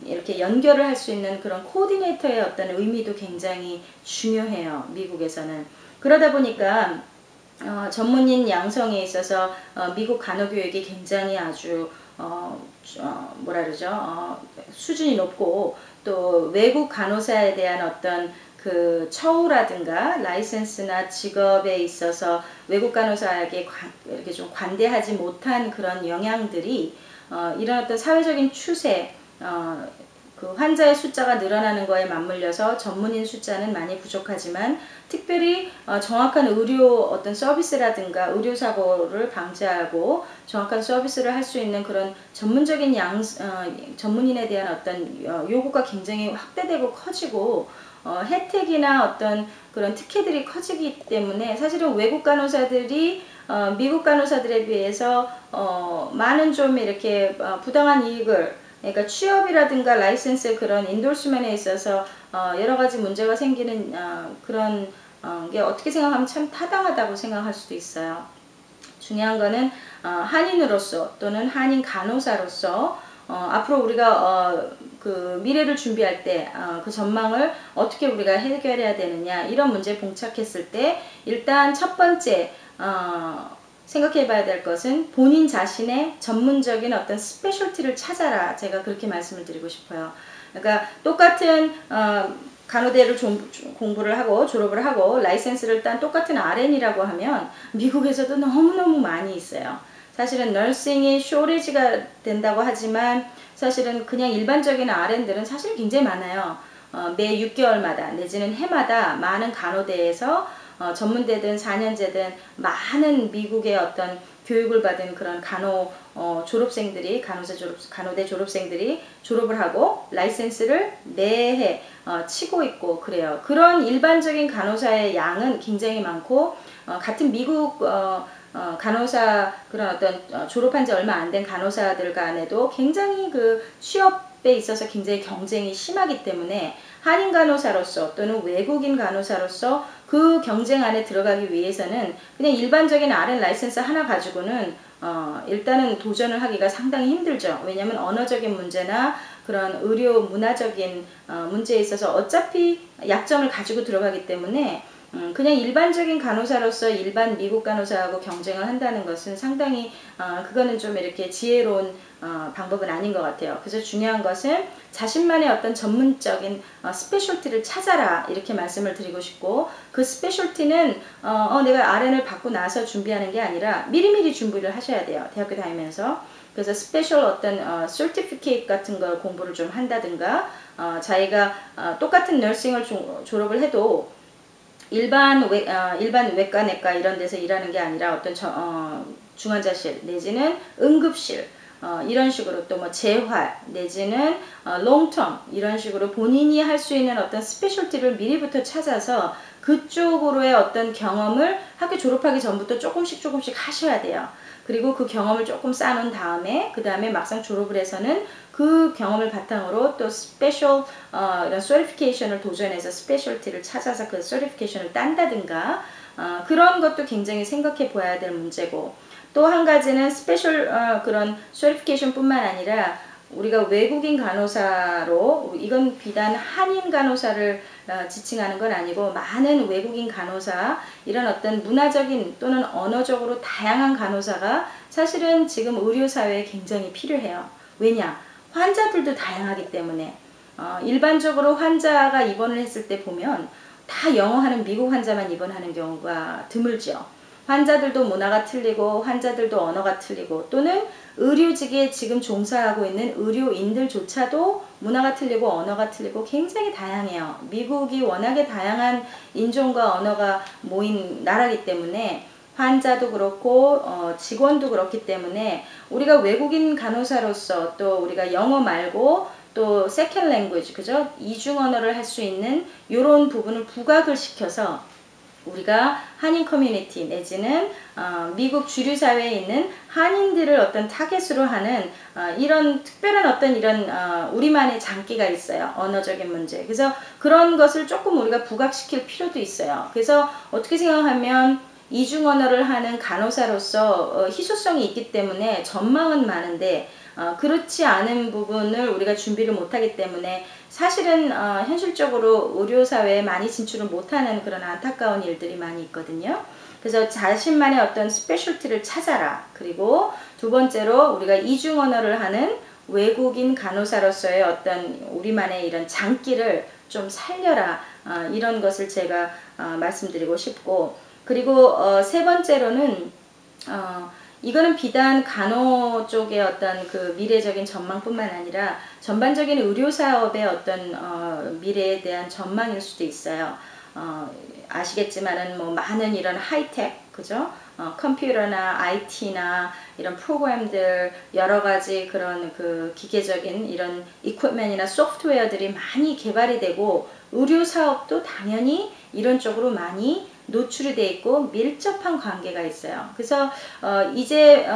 이렇게 연결을 할 수 있는 그런 코디네이터의 어떤 의미도 굉장히 중요해요. 미국에서는. 그러다 보니까 전문인 양성에 있어서 미국 간호교육이 굉장히 아주 수준이 높고 또 외국 간호사에 대한 어떤 그 처우라든가 라이센스나 직업에 있어서 외국 간호사에게 이렇게 좀 관대하지 못한 그런 영향들이 이런 어떤 사회적인 추세 그 환자의 숫자가 늘어나는 거에 맞물려서 전문인 숫자는 많이 부족하지만 특별히 정확한 의료 어떤 서비스라든가 의료사고를 방지하고 정확한 서비스를 할 수 있는 그런 전문적인 전문인에 대한 어떤 요구가 굉장히 확대되고 커지고 혜택이나 어떤 그런 특혜들이 커지기 때문에 사실은 외국 간호사들이 미국 간호사들에 비해서 많은 좀 이렇게 부당한 이익을, 그러니까 취업이라든가 라이센스 그런 인돌스먼에 있어서 여러 가지 문제가 생기는 그런 게 어떻게 생각하면 참 타당하다고 생각할 수도 있어요. 중요한 거는 한인으로서 또는 한인 간호사로서 앞으로 우리가 그 미래를 준비할 때 그 전망을 어떻게 우리가 해결해야 되느냐, 이런 문제에 봉착했을 때 일단 첫 번째 생각해 봐야 될 것은 본인 자신의 전문적인 어떤 스페셜티를 찾아라. 제가 그렇게 말씀을 드리고 싶어요. 그러니까 똑같은 간호대를 공부를 하고 졸업을 하고 라이센스를 딴 똑같은 RN이라고 하면 미국에서도 너무너무 많이 있어요. 사실은 너싱이 쇼리지가 된다고 하지만 사실은 그냥 일반적인 RN들은 사실 굉장히 많아요. 매 6개월마다 내지는 해마다 많은 간호대에서 전문대든 4년제든 많은 미국의 어떤 교육을 받은 그런 졸업생들이, 간호대 졸업생들이 졸업을 하고 라이센스를 매해 치고 있고 그래요. 그런 일반적인 간호사의 양은 굉장히 많고 같은 미국 간호사 그런 어떤 졸업한 지 얼마 안 된 간호사들 간에도 굉장히 그 취업에 있어서 굉장히 경쟁이 심하기 때문에 한인 간호사로서 또는 외국인 간호사로서 그 경쟁 안에 들어가기 위해서는 그냥 일반적인 RN 라이센스 하나 가지고는 일단은 도전을 하기가 상당히 힘들죠. 왜냐하면 언어적인 문제나 그런 의료 문화적인 문제에 있어서 어차피 약점을 가지고 들어가기 때문에 그냥 일반적인 간호사로서 일반 미국 간호사하고 경쟁을 한다는 것은 상당히 그거는 좀 이렇게 지혜로운 방법은 아닌 것 같아요. 그래서 중요한 것은 자신만의 어떤 전문적인 스페셜티를 찾아라, 이렇게 말씀을 드리고 싶고, 그 스페셜티는 내가 RN을 받고 나서 준비하는 게 아니라 미리미리 준비를 하셔야 돼요. 대학교 다니면서. 그래서 스페셜 어떤 certificate 같은 걸 공부를 좀 한다든가, 자기가 똑같은 너싱을 졸업을 해도 일반 외과, 내과 이런 데서 일하는 게 아니라 어떤 중환자실 내지는 응급실 이런 식으로 또 뭐 재활 내지는 롱텀 이런 식으로 본인이 할 수 있는 어떤 스페셜티를 미리부터 찾아서 그쪽으로의 어떤 경험을 학교 졸업하기 전부터 조금씩 하셔야 돼요. 그리고 그 경험을 조금 쌓아놓은 다음에 그 다음에 막상 졸업을 해서는 그 경험을 바탕으로 또 스페셜 이런 서티피케이션을 도전해서 스페셜티를 찾아서 그 서티피케이션을 딴다든가 그런 것도 굉장히 생각해 보아야 될 문제고, 또 한 가지는 스페셜 그런 서티피케이션 뿐만 아니라 우리가 외국인 간호사로, 이건 비단 한인 간호사를 지칭하는 건 아니고 많은 외국인 간호사, 이런 어떤 문화적인 또는 언어적으로 다양한 간호사가 사실은 지금 의료사회에 굉장히 필요해요. 왜냐? 환자들도 다양하기 때문에 일반적으로 환자가 입원을 했을 때 보면 다 영어하는 미국 환자만 입원하는 경우가 드물죠. 환자들도 문화가 틀리고 환자들도 언어가 틀리고, 또는 의료직에 지금 종사하고 있는 의료인들조차도 문화가 틀리고 언어가 틀리고 굉장히 다양해요. 미국이 워낙에 다양한 인종과 언어가 모인 나라이기 때문에 환자도 그렇고 직원도 그렇기 때문에 우리가 외국인 간호사로서 또 우리가 영어 말고 또 세컨 랭귀지, 그죠? 이중 언어를 할 수 있는 이런 부분을 부각을 시켜서 우리가 한인 커뮤니티 내지는 미국 주류 사회에 있는 한인들을 어떤 타겟으로 하는 이런 특별한 어떤 이런 우리만의 장기가 있어요. 언어적인 문제. 그래서 그런 것을 조금 우리가 부각시킬 필요도 있어요. 그래서 어떻게 생각하면 이중 언어를 하는 간호사로서 희소성이 있기 때문에 전망은 많은데 그렇지 않은 부분을 우리가 준비를 못하기 때문에 사실은 현실적으로 의료사회에 많이 진출을 못하는 그런 안타까운 일들이 많이 있거든요. 그래서 자신만의 어떤 스페셜티를 찾아라. 그리고 두 번째로 우리가 이중 언어를 하는 외국인 간호사로서의 어떤 우리만의 이런 장기를 좀 살려라. 이런 것을 제가 말씀드리고 싶고, 그리고 세 번째로는 이거는 비단 간호 쪽의 어떤 그 미래적인 전망뿐만 아니라 전반적인 의료사업의 어떤 미래에 대한 전망일 수도 있어요. 아시겠지만은 뭐 많은 이런 하이텍, 그죠? 컴퓨터나 IT나 이런 프로그램들 여러 가지 그런 그 기계적인 이런 이퀄먼이나 소프트웨어들이 많이 개발이 되고 의료 사업도 당연히 이런 쪽으로 많이 노출이 돼 있고 밀접한 관계가 있어요. 그래서 이제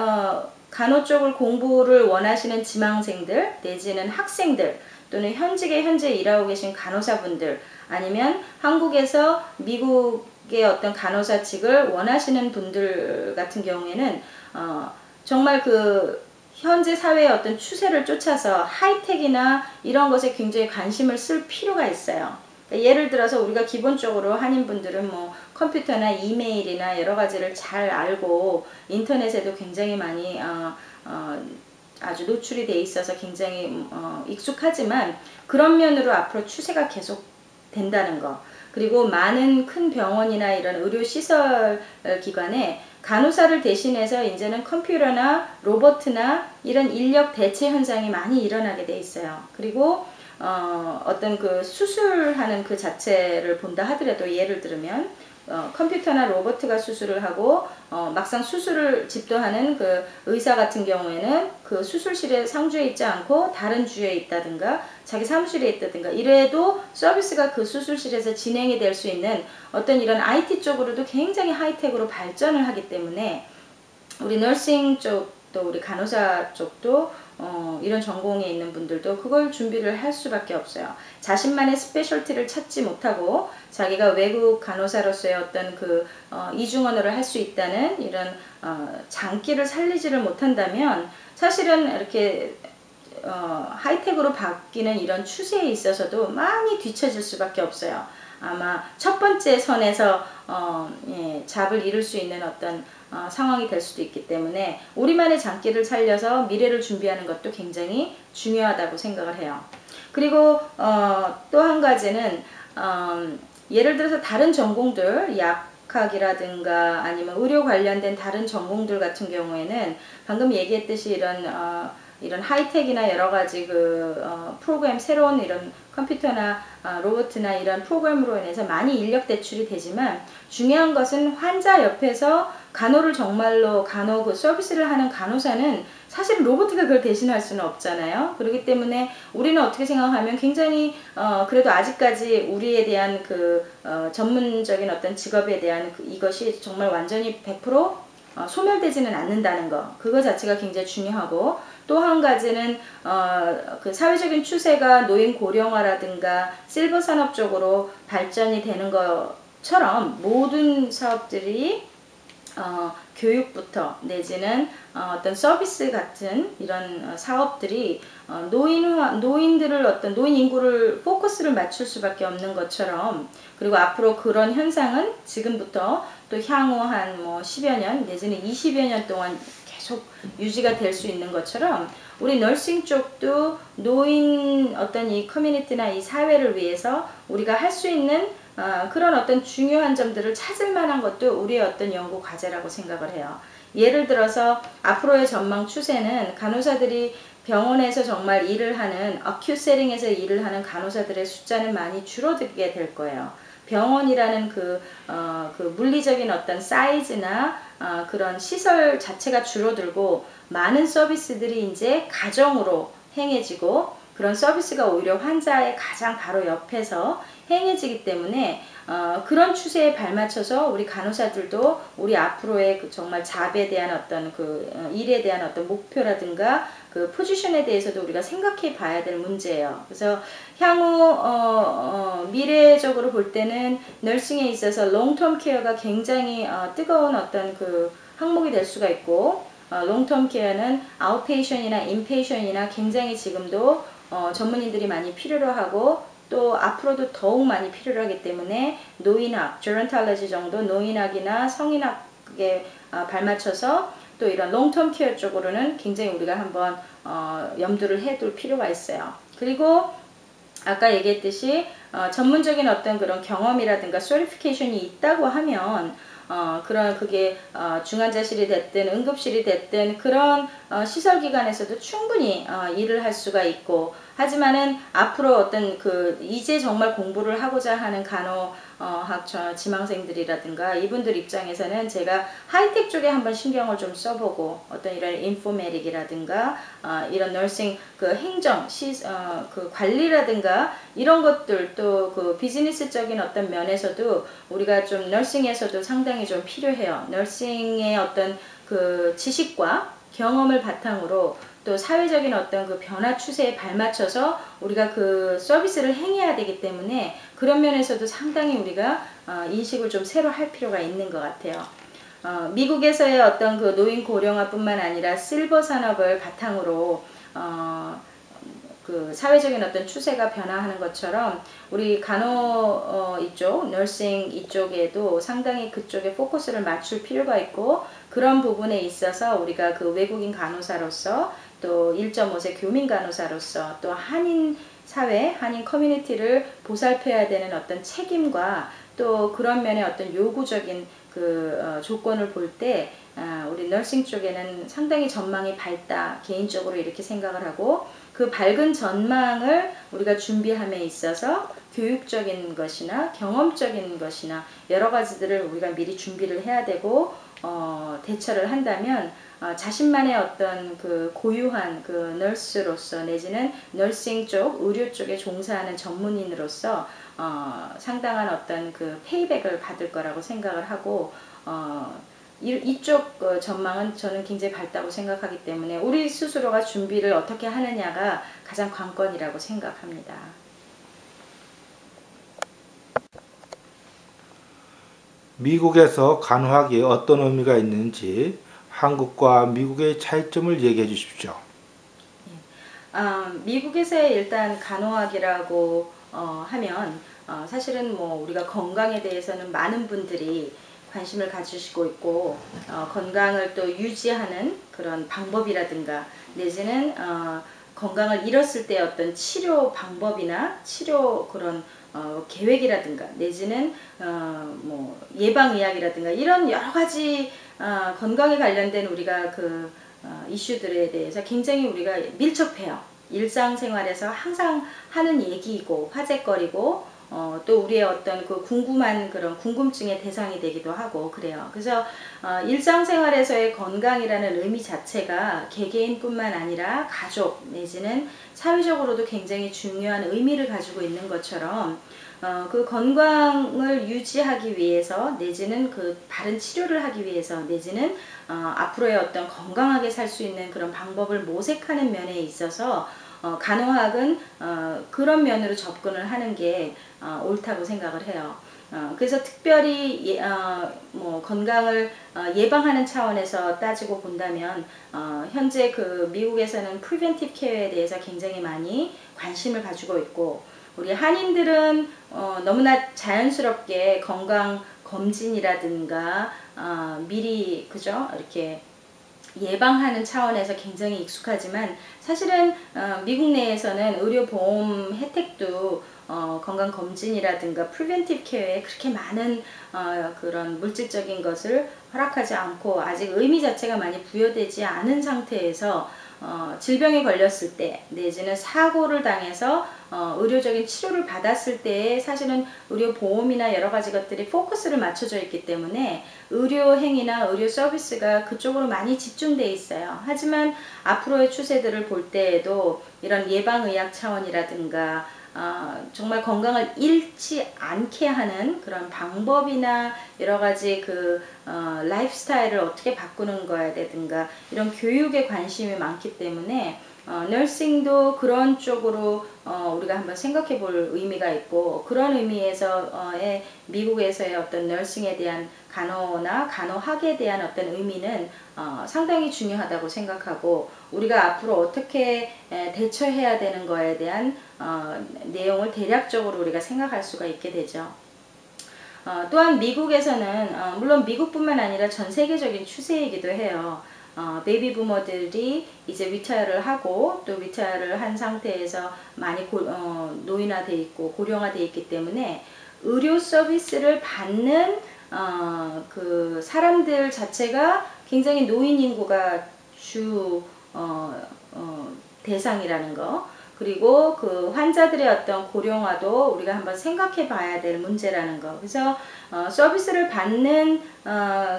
간호 쪽을 공부를 원하시는 지망생들 내지는 학생들 또는 현재 일하고 계신 간호사분들 아니면 한국에서 미국의 어떤 간호사직을 원하시는 분들 같은 경우에는 정말 그 현재 사회의 어떤 추세를 쫓아서 하이텍이나 이런 것에 굉장히 관심을 쓸 필요가 있어요. 그러니까 예를 들어서 우리가 기본적으로 한인분들은 뭐 컴퓨터나 이메일이나 여러 가지를 잘 알고 인터넷에도 굉장히 많이 아주 노출이 돼 있어서 굉장히 익숙하지만 그런 면으로 앞으로 추세가 계속 된다는 거. 그리고 많은 큰 병원이나 이런 의료시설 기관에 간호사를 대신해서 이제는 컴퓨터나 로봇이나 이런 인력 대체 현상이 많이 일어나게 돼 있어요. 그리고 어떤 그 수술하는 그 자체를 본다 하더라도 예를 들면 컴퓨터나 로봇가 수술을 하고 막상 수술을 집도하는 그 의사 같은 경우에는 그 수술실에 상주에 있지 않고 다른 주에 있다든가 자기 사무실에 있다든가 이래도 서비스가 그 수술실에서 진행이 될 수 있는 어떤 이런 IT 쪽으로도 굉장히 하이텍으로 발전을 하기 때문에 우리 너싱 쪽도 우리 간호사 쪽도 이런 전공에 있는 분들도 그걸 준비를 할 수밖에 없어요. 자신만의 스페셜티를 찾지 못하고 자기가 외국 간호사로서의 어떤 그 이중언어를 할 수 있다는 이런 장기를 살리지를 못한다면 사실은 이렇게 하이텍으로 바뀌는 이런 추세에 있어서도 많이 뒤처질 수밖에 없어요. 아마 첫 번째 선에서 잡을 잃을 수 있는 어떤 상황이 될 수도 있기 때문에 우리만의 장기를 살려서 미래를 준비하는 것도 굉장히 중요하다고 생각을 해요. 그리고 또 한 가지는 예를 들어서 다른 전공들 약학이라든가 아니면 의료 관련된 다른 전공들 같은 경우에는 방금 얘기했듯이 이런 하이텍이나 여러 가지 프로그램 새로운 이런 컴퓨터나 로봇이나 이런 프로그램으로 인해서 많이 인력 대출이 되지만 중요한 것은 환자 옆에서 간호를 정말로 간호 그 서비스를 하는 간호사는 사실 로봇가 그걸 대신할 수는 없잖아요. 그렇기 때문에 우리는 어떻게 생각하면 굉장히 그래도 아직까지 우리에 대한 전문적인 어떤 직업에 대한 이것이 정말 완전히 100% 소멸되지는 않는다는 거 그거 자체가 굉장히 중요하고 또 한 가지는 그 사회적인 추세가 노인 고령화라든가 실버 산업 쪽으로 발전이 되는 것처럼 모든 사업들이 교육부터 내지는 어떤 서비스 같은 이런 사업들이 노인들을 어떤 노인 인구를 포커스를 맞출 수밖에 없는 것처럼 그리고 앞으로 그런 현상은 지금부터 또 향후 한 10여 년 내지는 20여 년 동안 계속 유지가 될 수 있는 것처럼 우리 너싱 쪽도 노인 어떤 이 커뮤니티나 이 사회를 위해서 우리가 할 수 있는 그런 어떤 중요한 점들을 찾을 만한 것도 우리의 어떤 연구 과제라고 생각을 해요. 예를 들어서 앞으로의 전망 추세는 간호사들이 병원에서 정말 일을 하는 어큐 세팅에서 일을 하는 간호사들의 숫자는 많이 줄어들게 될 거예요. 병원이라는 그 물리적인 어떤 사이즈나 그런 시설 자체가 줄어들고 많은 서비스들이 이제 가정으로 행해지고 그런 서비스가 오히려 환자의 가장 바로 옆에서 행해지기 때문에 그런 추세에 발맞춰서 우리 간호사들도 우리 앞으로의 정말 잡에 대한 어떤 일에 대한 어떤 목표라든가 그 포지션에 대해서도 우리가 생각해 봐야 될 문제예요. 그래서 향후 미래적으로 볼 때는 너싱에 있어서 롱텀 케어가 굉장히 뜨거운 어떤 항목이 될 수가 있고 롱텀 케어는 아웃페이션이나 인페이션이나 굉장히 지금도 전문인들이 많이 필요로 하고 또 앞으로도 더욱 많이 필요로 하기 때문에 노인학, gerontology 정도 노인학이나 성인학에 발맞춰서 또 이런 롱텀 케어 쪽으로는 굉장히 우리가 한번 염두를 해둘 필요가 있어요. 그리고 아까 얘기했듯이 전문적인 어떤 그런 경험이라든가 서티피케이션이 있다고 하면 그게 중환자실이 됐든 응급실이 됐든 그런 시설기관에서도 충분히 일을 할 수가 있고 하지만은 앞으로 어떤 이제 정말 공부를 하고자 하는 간호학 지망생들이라든가 이분들 입장에서는 제가 하이텍 쪽에 한번 신경을 좀 써보고 어떤 이런 인포메딕이라든가 이런 너싱 행정 관리라든가 이런 것들 또 비즈니스적인 어떤 면에서도 우리가 좀 너싱에서도 상당히 좀 필요해요. 너싱의 어떤 지식과 경험을 바탕으로 또 사회적인 어떤 변화 추세에 발맞춰서 우리가 서비스를 행해야 되기 때문에 그런 면에서도 상당히 우리가 인식을 좀 새로 할 필요가 있는 것 같아요. 미국에서의 어떤 노인 고령화뿐만 아니라 실버 산업을 바탕으로 사회적인 어떤 추세가 변화하는 것처럼 우리 간호 이쪽, 너싱 이쪽에도 상당히 그쪽에 포커스를 맞출 필요가 있고 그런 부분에 있어서 우리가 외국인 간호사로서 또 1.5세 교민 간호사로서 또 한인 사회, 한인 커뮤니티를 보살펴야 되는 어떤 책임과 또 그런 면의 어떤 요구적인 조건을 볼 때 우리 너싱 쪽에는 상당히 전망이 밝다 개인적으로 이렇게 생각을 하고 그 밝은 전망을 우리가 준비함에 있어서 교육적인 것이나 경험적인 것이나 여러 가지들을 우리가 미리 준비를 해야 되고 대처를 한다면 자신만의 어떤 고유한 널스로서 내지는 너싱 쪽, 의료 쪽에 종사하는 전문인으로서 상당한 어떤 페이백을 받을 거라고 생각을 하고 이쪽 전망은 저는 굉장히 밝다고 생각하기 때문에 우리 스스로가 준비를 어떻게 하느냐가 가장 관건이라고 생각합니다. 미국에서 간호학이 어떤 의미가 있는지 한국과 미국의 차이점을 얘기해 주십시오. 미국에서의 일단 간호학이라고 하면 사실은 우리가 건강에 대해서는 많은 분들이 관심을 가지시고 있고 건강을 또 유지하는 그런 방법이라든가 내지는 건강을 잃었을 때 어떤 치료 방법이나 치료 그런 계획이라든가 내지는 예방의학이라든가 이런 여러가지 건강에 관련된 우리가 이슈들에 대해서 굉장히 우리가 밀접해요. 일상생활에서 항상 하는 얘기이고 화제거리고 또 우리의 어떤 궁금한 그런 궁금증의 대상이 되기도 하고 그래요. 그래서 일상생활에서의 건강이라는 의미 자체가 개개인뿐만 아니라 가족 내지는 사회적으로도 굉장히 중요한 의미를 가지고 있는 것처럼 건강을 유지하기 위해서 내지는 바른 치료를 하기 위해서 내지는 앞으로의 어떤 건강하게 살 수 있는 그런 방법을 모색하는 면에 있어서 간호학은 그런 면으로 접근을 하는 게 옳다고 생각을 해요. 그래서 특별히 건강을 예방하는 차원에서 따지고 본다면 현재 미국에서는 프리벤티브 케어에 대해서 굉장히 많이 관심을 가지고 있고 우리 한인들은 너무나 자연스럽게 건강 검진이라든가 미리 그죠 이렇게 예방하는 차원에서 굉장히 익숙하지만 사실은 미국 내에서는 의료보험 혜택도 건강검진이라든가 프리벤티브 케어에 그렇게 많은 그런 물질적인 것을 허락하지 않고 아직 의미 자체가 많이 부여되지 않은 상태에서 질병에 걸렸을 때 내지는 사고를 당해서 의료적인 치료를 받았을 때 사실은 의료보험이나 여러가지 것들이 포커스를 맞춰져 있기 때문에 의료행위나 의료 서비스가 그쪽으로 많이 집중되어 있어요. 하지만 앞으로의 추세들을 볼 때에도 이런 예방의학 차원이라든가 정말 건강을 잃지 않게 하는 그런 방법이나 여러가지 라이프 스타일을 어떻게 바꾸는 거라든가 이런 교육에 관심이 많기 때문에 너싱도 그런 쪽으로 우리가 한번 생각해 볼 의미가 있고 그런 의미에서의 미국에서의 어떤 너싱에 대한 간호나 간호학에 대한 어떤 의미는 상당히 중요하다고 생각하고 우리가 앞으로 어떻게 대처해야 되는 거에 대한 내용을 대략적으로 우리가 생각할 수가 있게 되죠. 또한 미국에서는 물론 미국뿐만 아니라 전 세계적인 추세이기도 해요. 베이비 부머들이 이제 리타이어를 하고 또 리타이어를 한 상태에서 많이 노인화돼 있고 고령화돼 있기 때문에 의료 서비스를 받는 사람들 자체가 굉장히 노인 인구가 주 대상이라는 거. 그리고 그 환자들의 어떤 고령화도 우리가 한번 생각해 봐야 될 문제라는 거. 그래서 서비스를 받는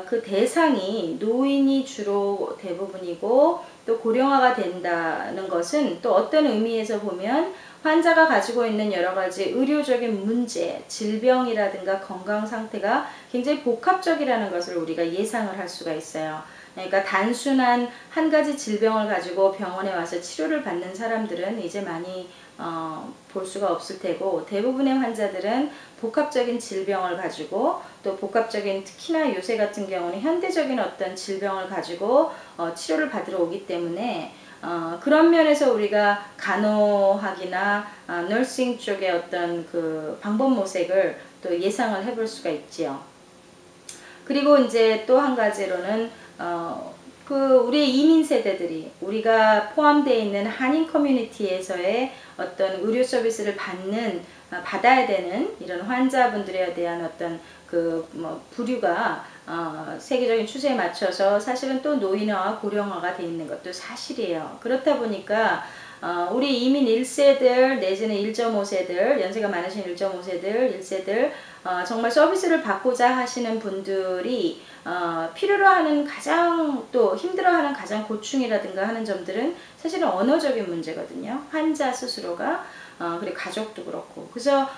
그 대상이 노인이 주로 대부분이고 또 고령화가 된다는 것은 또 어떤 의미에서 보면 환자가 가지고 있는 여러 가지 의료적인 문제, 질병이라든가 건강 상태가 굉장히 복합적이라는 것을 우리가 예상을 할 수가 있어요. 그러니까 단순한 한 가지 질병을 가지고 병원에 와서 치료를 받는 사람들은 이제 많이 볼 수가 없을 테고, 대부분의 환자들은 복합적인 질병을 가지고 또 복합적인, 특히나 요새 같은 경우는 현대적인 어떤 질병을 가지고 치료를 받으러 오기 때문에 그런 면에서 우리가 간호학이나 너싱 쪽의 어떤 그 방법 모색을 또 예상을 해볼 수가 있지요. 그리고 이제 또 한 가지로는 그 우리의 이민 세대들이, 우리가 포함되어 있는 한인 커뮤니티에서의 어떤 의료 서비스를 받아야 되는 이런 환자분들에 대한 어떤 그 부류가 세계적인 추세에 맞춰서 사실은 또 노인화와 고령화가 되어 있는 것도 사실이에요. 그렇다 보니까 우리 이민 1세들 내지는 1.5세들, 연세가 많으신 1.5세들, 1세들 정말 서비스를 받고자 하시는 분들이 필요로 하는 가장, 또 힘들어하는 가장 고충이라든가 하는 점들은 사실은 언어적인 문제거든요. 환자 스스로가 그리고 가족도 그렇고. 그래서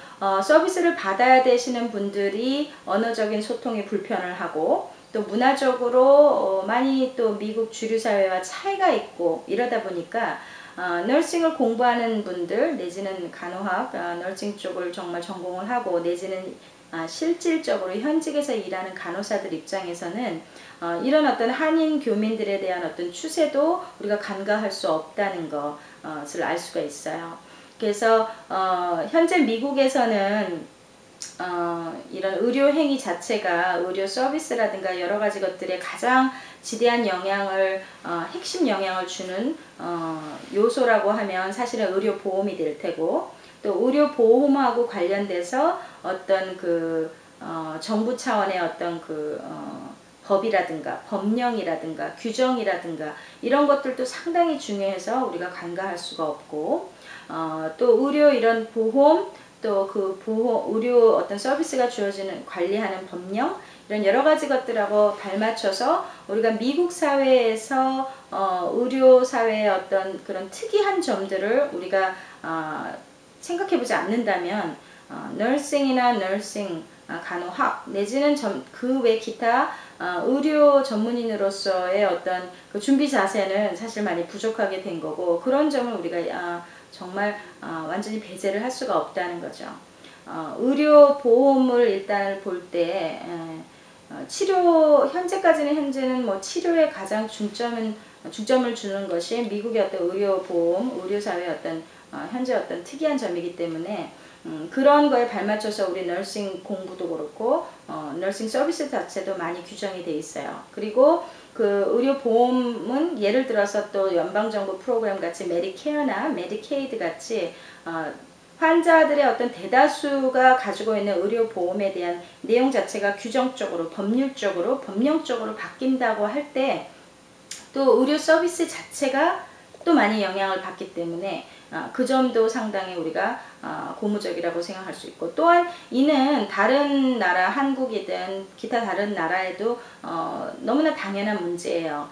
서비스를 받아야 되시는 분들이 언어적인 소통에 불편을 하고, 또 문화적으로 많이 또 미국 주류 사회와 차이가 있고, 이러다 보니까 너싱을 공부하는 분들 내지는 간호학, 너싱 쪽을 정말 전공을 하고 내지는 실질적으로 현직에서 일하는 간호사들 입장에서는 이런 어떤 한인 교민들에 대한 어떤 추세도 우리가 간과할 수 없다는 것을 알 수가 있어요. 그래서 현재 미국에서는 이런 의료 행위 자체가 의료 서비스라든가 여러 가지 것들에 가장 지대한 영향을, 핵심 영향을 주는 요소라고 하면 사실은 의료 보험이 될 테고, 또 의료 보험하고 관련돼서 어떤 그 정부 차원의 어떤 그 법이라든가 법령이라든가 규정이라든가 이런 것들도 상당히 중요해서 우리가 간과할 수가 없고, 또 의료 이런 보험, 또 그 의료 어떤 서비스가 주어지는 관리하는 법령, 이런 여러 가지 것들하고 발맞춰서 우리가 미국 사회에서 의료 사회의 어떤 그런 특이한 점들을 우리가 생각해보지 않는다면 너싱이나 너싱 간호학 내지는 그 외 기타 의료 전문인으로서의 어떤 그 준비 자세는 사실 많이 부족하게 된 거고, 그런 점을 우리가 정말 완전히 배제를 할 수가 없다는 거죠. 의료 보험을 일단 볼 때 현재는 뭐 치료에 가장 중점을 주는 것이 미국의 어떤 의료 보험, 의료 사회의 어떤 현재 어떤 특이한 점이기 때문에 그런 거에 발맞춰서 우리 너싱 공부도 그렇고 너싱 서비스 자체도 많이 규정이 돼 있어요. 그리고 그 의료 보험은 예를 들어서 또 연방정부 프로그램 같이 메디케어나 메디케이드 같이 환자들의 어떤 대다수가 가지고 있는 의료 보험에 대한 내용 자체가 규정적으로, 법률적으로, 법령적으로 바뀐다고 할 때 또 의료 서비스 자체가 또 많이 영향을 받기 때문에 그 점도 상당히 우리가 고무적이라고 생각할 수 있고, 또한 이는 다른 나라, 한국이든 기타 다른 나라에도 너무나 당연한 문제예요.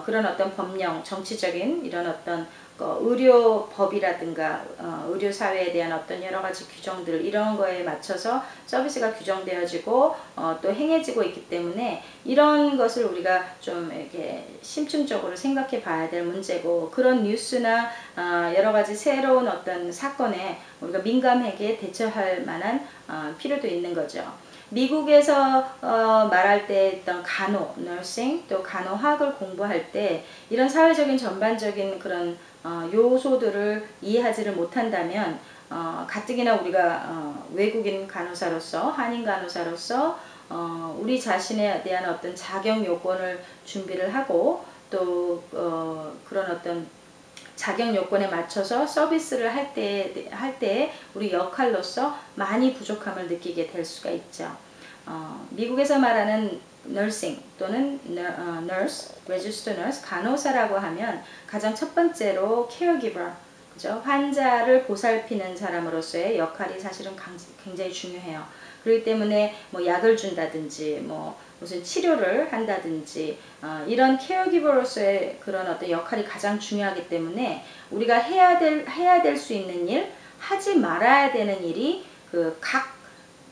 그런 어떤 법령, 정치적인 이런 어떤 의료법이라든가 의료 사회에 대한 어떤 여러 가지 규정들, 이런 거에 맞춰서 서비스가 규정되어지고 또 행해지고 있기 때문에 이런 것을 우리가 좀 이렇게 심층적으로 생각해 봐야 될 문제고, 그런 뉴스나 여러 가지 새로운 어떤 사건에 우리가 민감하게 대처할 만한 필요도 있는 거죠. 미국에서 말할 때 어떤 간호, 너싱, 또 간호학을 공부할 때 이런 사회적인 전반적인 그런 요소들을 이해하지를 못한다면 가뜩이나 우리가 외국인 간호사로서, 한인 간호사로서 우리 자신에 대한 어떤 자격 요건을 준비를 하고 또 그런 어떤 자격 요건에 맞춰서 서비스를 할 때 우리 역할로서 많이 부족함을 느끼게 될 수가 있죠. 미국에서 말하는 nursing 또는 nurse, registered nurse, 간호사라고 하면 가장 첫 번째로 caregiver, 그죠? 환자를 보살피는 사람으로서의 역할이 사실은 굉장히 중요해요. 그렇기 때문에 뭐 약을 준다든지 뭐 무슨 치료를 한다든지 이런 케어기버로서의 그런 어떤 역할이 가장 중요하기 때문에 우리가 해야 될 수 있는 일, 하지 말아야 되는 일이 그 각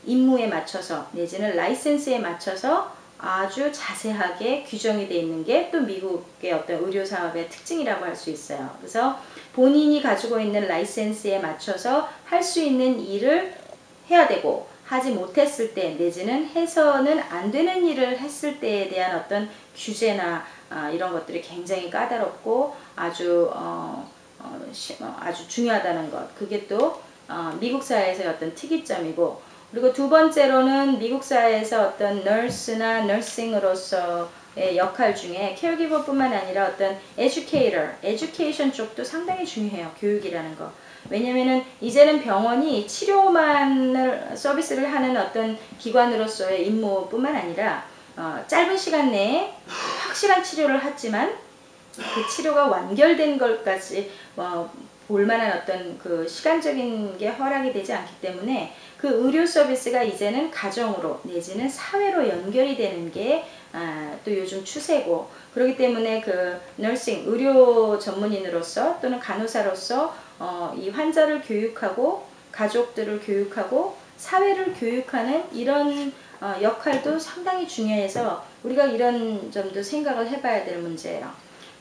임무에 맞춰서 내지는 라이센스에 맞춰서 아주 자세하게 규정이 되어 있는 게 또 미국의 어떤 의료사업의 특징이라고 할 수 있어요. 그래서 본인이 가지고 있는 라이센스에 맞춰서 할 수 있는 일을 해야 되고 하지 못했을 때 내지는 해서는 안 되는 일을 했을 때에 대한 어떤 규제나 이런 것들이 굉장히 까다롭고 아주 아주 중요하다는 것. 그게 또 미국 사회에서의 어떤 특이점이고, 그리고 두 번째로는 미국 사회에서 어떤 널스나 너싱으로서의 역할 중에 케어기버뿐만 아니라 어떤 에듀케이션 쪽도 상당히 중요해요. 교육이라는 거. 왜냐면은 이제는 병원이 치료만을 서비스를 하는 어떤 기관으로서의 임무뿐만 아니라 짧은 시간 내에 확실한 치료를 하지만 그 치료가 완결된 것까지 볼만한 어떤 그 시간적인 게 허락이 되지 않기 때문에 그 의료 서비스가 이제는 가정으로 내지는 사회로 연결이 되는 게 또 요즘 추세고, 그렇기 때문에 그 너싱 의료 전문인으로서 또는 간호사로서 이 환자를 교육하고 가족들을 교육하고 사회를 교육하는 이런 역할도 상당히 중요해서 우리가 이런 점도 생각을 해봐야 될 문제예요.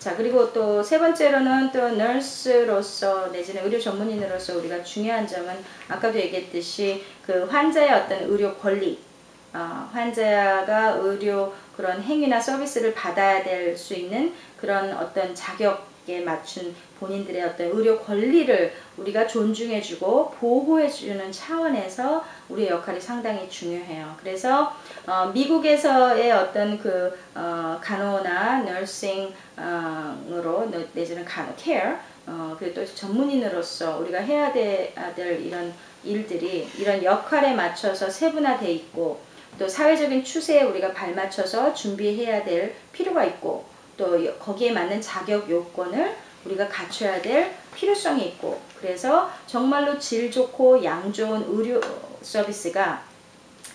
자, 그리고 또 세 번째로는 또 널스로서 내지는 의료 전문인으로서 우리가 중요한 점은 아까도 얘기했듯이 그 환자의 어떤 의료 권리, 환자가 의료 그런 행위나 서비스를 받아야 될 수 있는 그런 어떤 자격에 맞춘 본인들의 어떤 의료 권리를 우리가 존중해주고 보호해주는 차원에서 우리의 역할이 상당히 중요해요. 그래서 미국에서의 어떤 그 간호나 너싱으로 내지는 케어 그리고 또 전문인으로서 우리가 해야 될 이런 일들이 이런 역할에 맞춰서 세분화되어 있고, 또 사회적인 추세에 우리가 발맞춰서 준비해야 될 필요가 있고, 또 거기에 맞는 자격 요건을 우리가 갖춰야 될 필요성이 있고, 그래서 정말로 질 좋고 양 좋은 의료 서비스가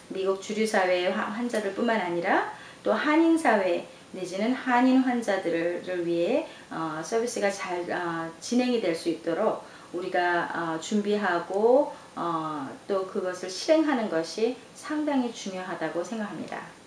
미국 주류 사회의 환자들 뿐만 아니라 또 한인 사회 내지는 한인 환자들을 위해 서비스가 잘 진행이 될 수 있도록 우리가 준비하고 또 그것을 실행하는 것이 상당히 중요하다고 생각합니다.